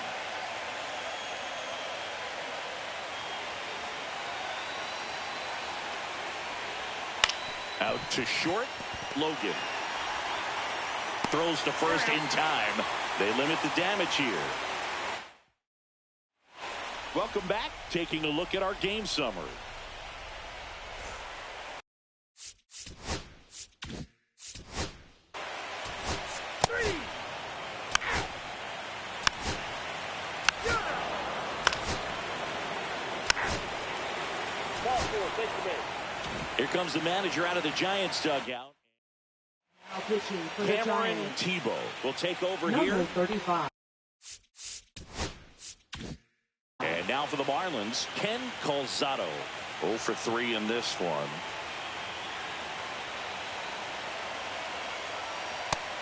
Out to short, Logan. Throws to first in time. They limit the damage here. Welcome back. Taking a look at our game summary. Here comes the manager out of the Giants dugout. Cameron Tebow will take over here. 35. And now for the Marlins, Ken Calzado. 0 for 3 in this one.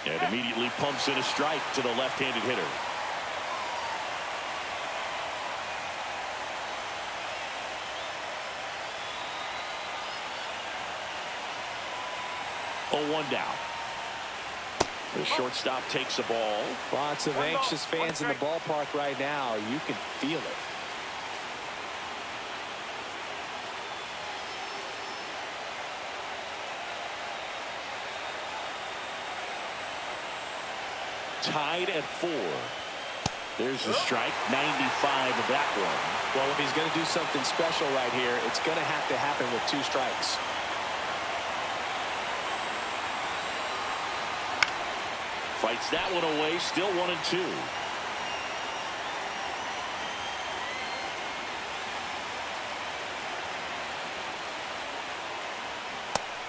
And immediately pumps in a strike to the left-handed hitter. Oh, 1 down. The shortstop takes the ball. Lots of anxious fans in the ballpark right now. You can feel it. Tied at 4. There's the strike. 95 of that one. Well, if he's going to do something special right here, it's going to have to happen with 2 strikes. Fights that one away. Still 1 and 2.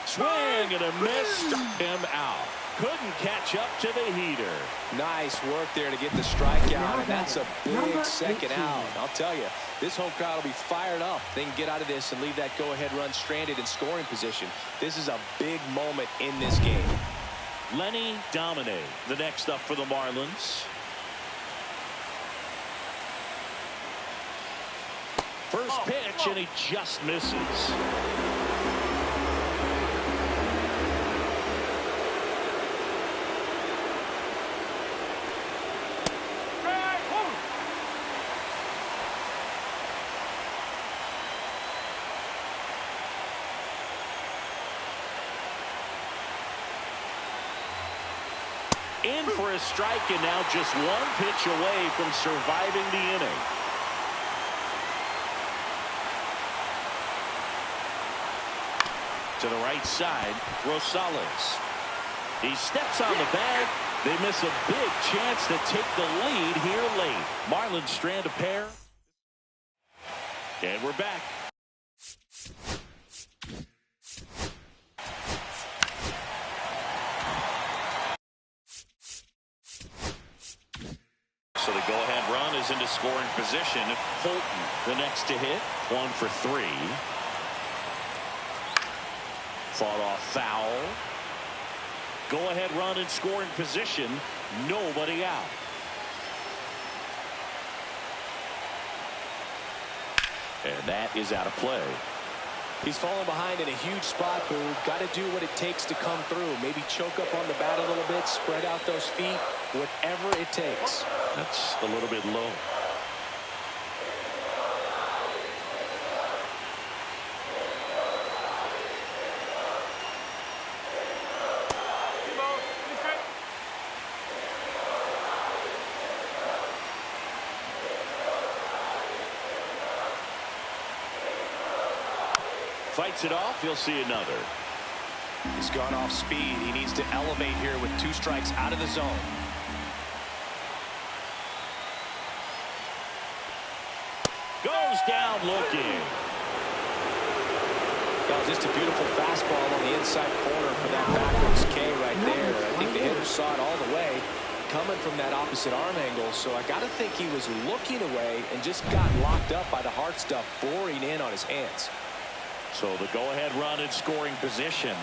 Swing and a miss. Struck him out. Couldn't catch up to the heater. Nice work there to get the strikeout, and that's a big second out. I'll tell you, this home crowd will be fired up. They can get out of this and leave that go-ahead run stranded in scoring position. This is a big moment in this game. Lenny Domine, the next up for the Marlins. First pitch, and he just misses. In for a strike, and now just 1 pitch away from surviving the inning. To the right side, Rosales. He steps on the bag. They miss a big chance to take the lead here late. Marlins strand a pair. And we're back. So the go-ahead run is into scoring position. Holton, the next to hit. 1 for 3. Fought off foul. Go-ahead run in scoring position. Nobody out. And that is out of play. He's fallen behind in a huge spot, Boo. Got to do what it takes to come through. Maybe choke up on the bat a little bit, spread out those feet, whatever it takes. That's a little bit low. Fights it off. He'll see another. He's gone off speed. He needs to elevate here with 2 strikes out of the zone. Goes down looking. Well, just a beautiful fastball on the inside corner for that backwards K right there. I think the hitter saw it all the way coming from that opposite arm angle. So I got to think he was looking away and just got locked up by the hard stuff boring in on his hands. So the go-ahead run in scoring position.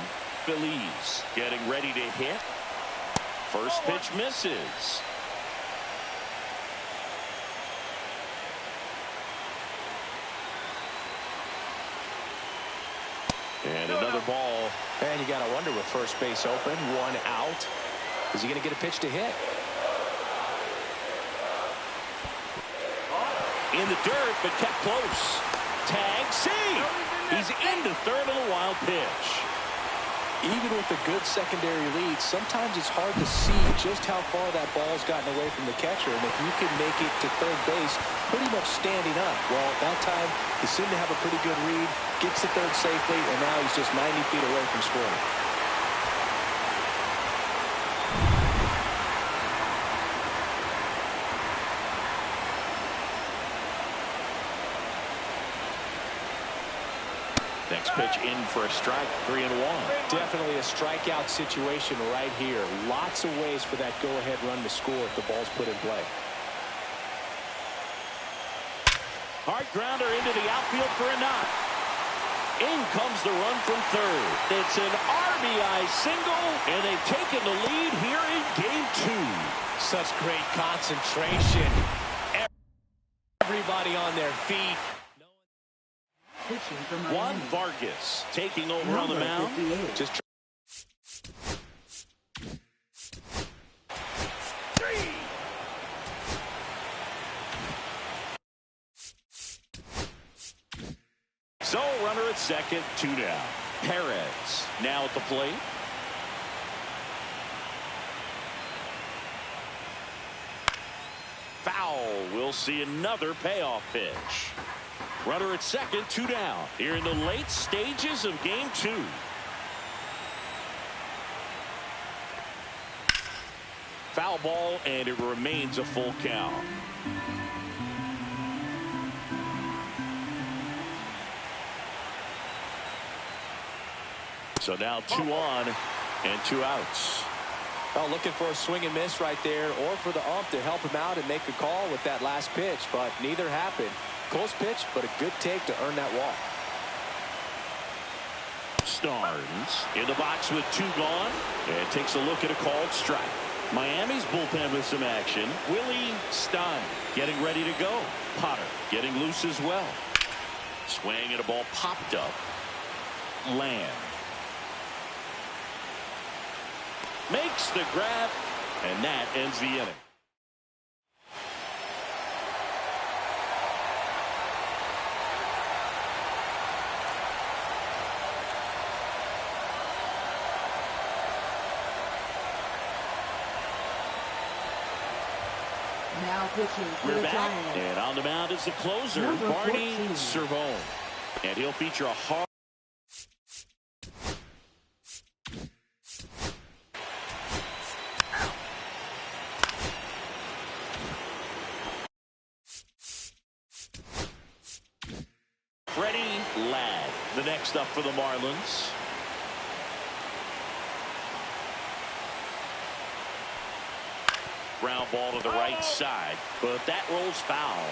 Feliz getting ready to hit. First pitch misses. And another ball. And you got to wonder with first base open, 1 out. Is he going to get a pitch to hit? In the dirt, but kept close. Tag, see. He's into third on a wild pitch. Even with a good secondary lead, sometimes it's hard to see just how far that ball's gotten away from the catcher. And if you can make it to third base pretty much standing up, well, that time he seemed to have a pretty good read, gets to third safely, and now he's just 90 feet away from scoring. Next pitch in for a strike, 3-1. Definitely a strikeout situation right here. Lots of ways for that go-ahead run to score if the ball's put in play. Hard grounder into the outfield for a knock. In comes the run from third. It's an RBI single, and they've taken the lead here in Game 2. Such great concentration. Everybody on their feet. Juan Vargas taking over on the mound. Just so runner at second, 2 down. Perez now at the plate. Foul. We'll see another payoff pitch. Runner at second, 2 down. Here in the late stages of Game 2. Foul ball, and it remains a full count. So now 2 on and 2 outs. Well, looking for a swing and miss right there, or for the ump to help him out and make a call with that last pitch, but neither happened. Close pitch, but a good take to earn that walk. Starnes in the box with 2 gone, and takes a look at a called strike. Miami's bullpen with some action. Willie Stein getting ready to go. Potter getting loose as well. Swing and a ball popped up. Lamb makes the grab, and that ends the inning. Now pitching for We're the back, Giants. and on the mound is the closer, Number Barney 14. Cervone. And he'll feature a hard Freddie Ladd, the next up for the Marlins. Ground ball to the right side, but that rolls foul.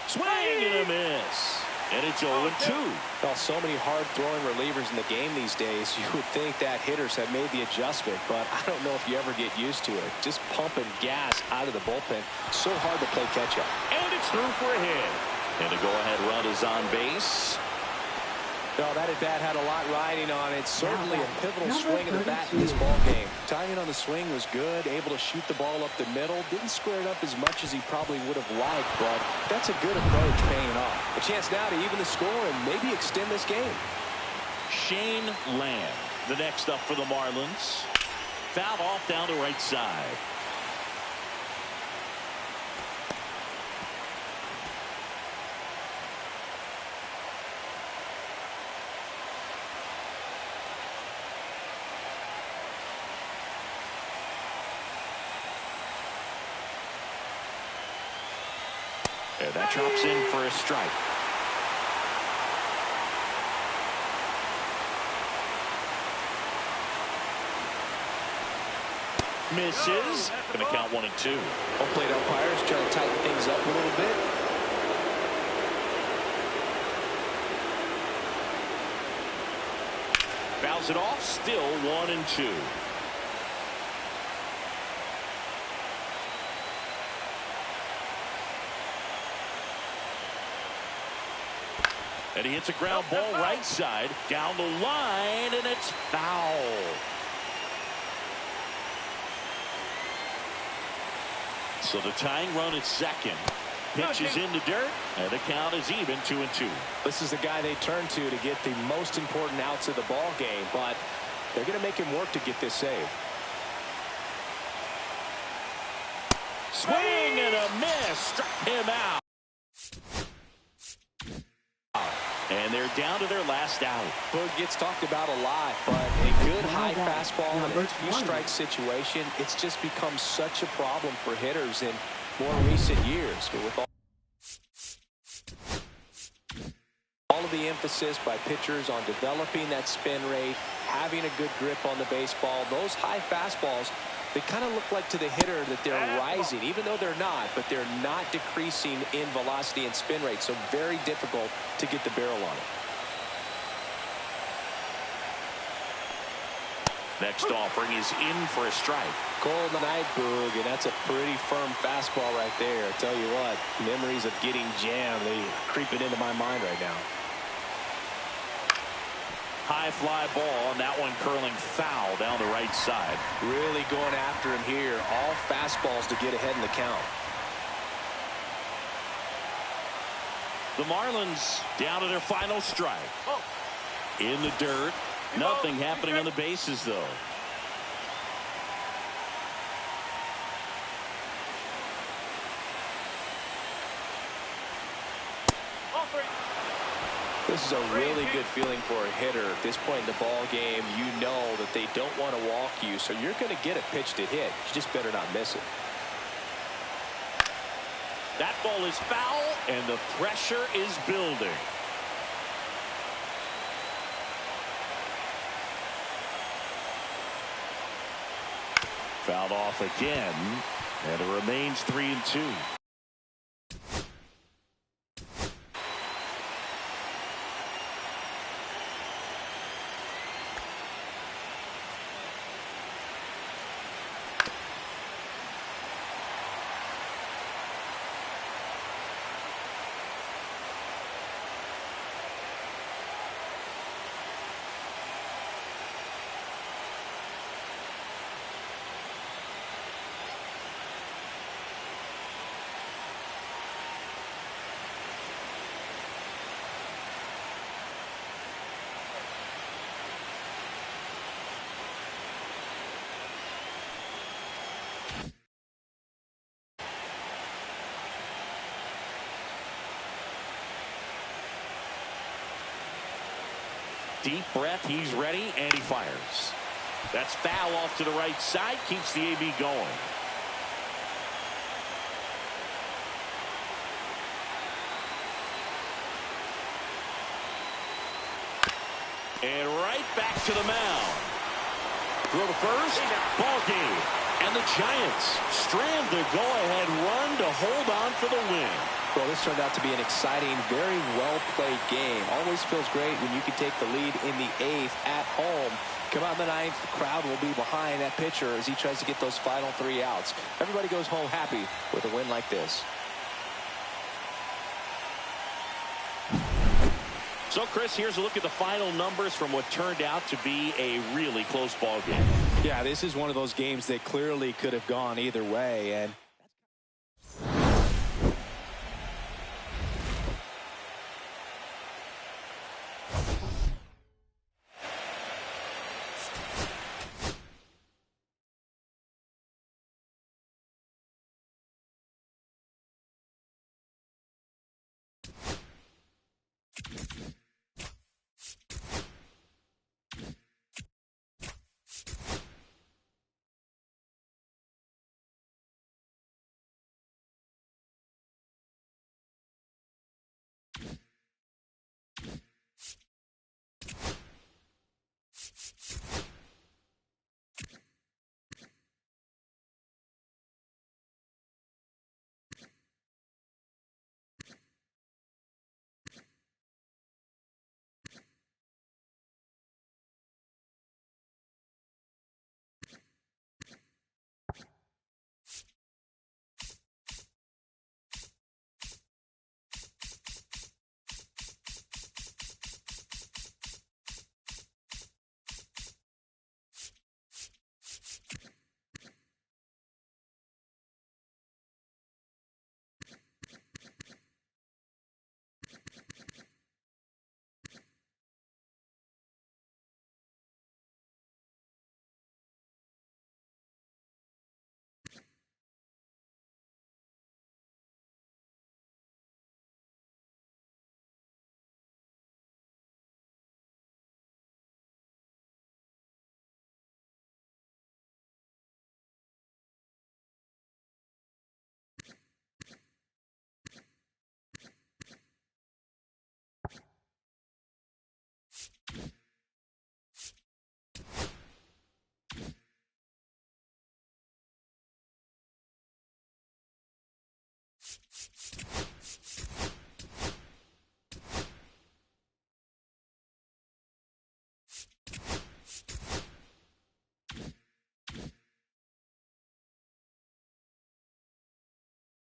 Swing and a miss. And it's 0-2. Well, so many hard-throwing relievers in the game these days, you would think that hitters have made the adjustment, but I don't know if you ever get used to it. Just pumping gas out of the bullpen. So hard to play catch-up. And it's through for a hit. And the go-ahead run is on base. Well, that at-bat had a lot riding on it. Certainly a pivotal Number swing of the bat in this 32. ball game. Timing on the swing was good. Able to shoot the ball up the middle. Didn't square it up as much as he probably would have liked, but that's a good approach paying off. A chance now to even the score and maybe extend this game. Shane Lamb, the next up for the Marlins. Fouled off down the right side. And that drops in for a strike. Misses. Going to count 1 and 2. Home plate umpires trying to tighten things up a little bit. Fouls it off. Still 1 and 2. And he hits a ground ball right side down the line, and it's foul. So the tying run at second. Pitch is in the dirt, and the count is even, 2-2. This is the guy they turn to get the most important outs of the ball game, but they're going to make him work to get this save. Swing and a miss. Struck him out. And they're down to their last out. Boog gets talked about a lot, but a good high fastball in a two-strike situation, it's just become such a problem for hitters in more recent years. But with all of the emphasis by pitchers on developing that spin rate, having a good grip on the baseball, those high fastballs, they kind of look like to the hitter that they're rising, even though they're not, but they're not decreasing in velocity and spin rate, so very difficult to get the barrel on it. Next offering is in for a strike. Cold night, Boog, and that's a pretty firm fastball right there. I tell you what, memories of getting jammed, they creeping into my mind right now. High fly ball, and that one curling foul down the right side. Really going after him here. All fastballs to get ahead in the count. The Marlins down to their final strike. In the dirt. Nothing happening on the bases, though. This is a really good feeling for a hitter. At this point in the ball game, you know that they don't want to walk you, so you're going to get a pitch to hit. You just better not miss it. That ball is foul, and the pressure is building. Fouled off again, and it remains 3-2. Deep breath, he's ready, and he fires. That's foul off to the right side, keeps the AB going. And right back to the mound. Throw to first, ball game. And the Giants strand their go-ahead run to hold on for the win. Well, this turned out to be an exciting, very well-played game. Always feels great when you can take the lead in the 8th at home. Come out in the 9th, the crowd will be behind that pitcher as he tries to get those final 3 outs. Everybody goes home happy with a win like this. So, Chris, here's a look at the final numbers from what turned out to be a really close ball game. Yeah, this is one of those games that clearly could have gone either way, and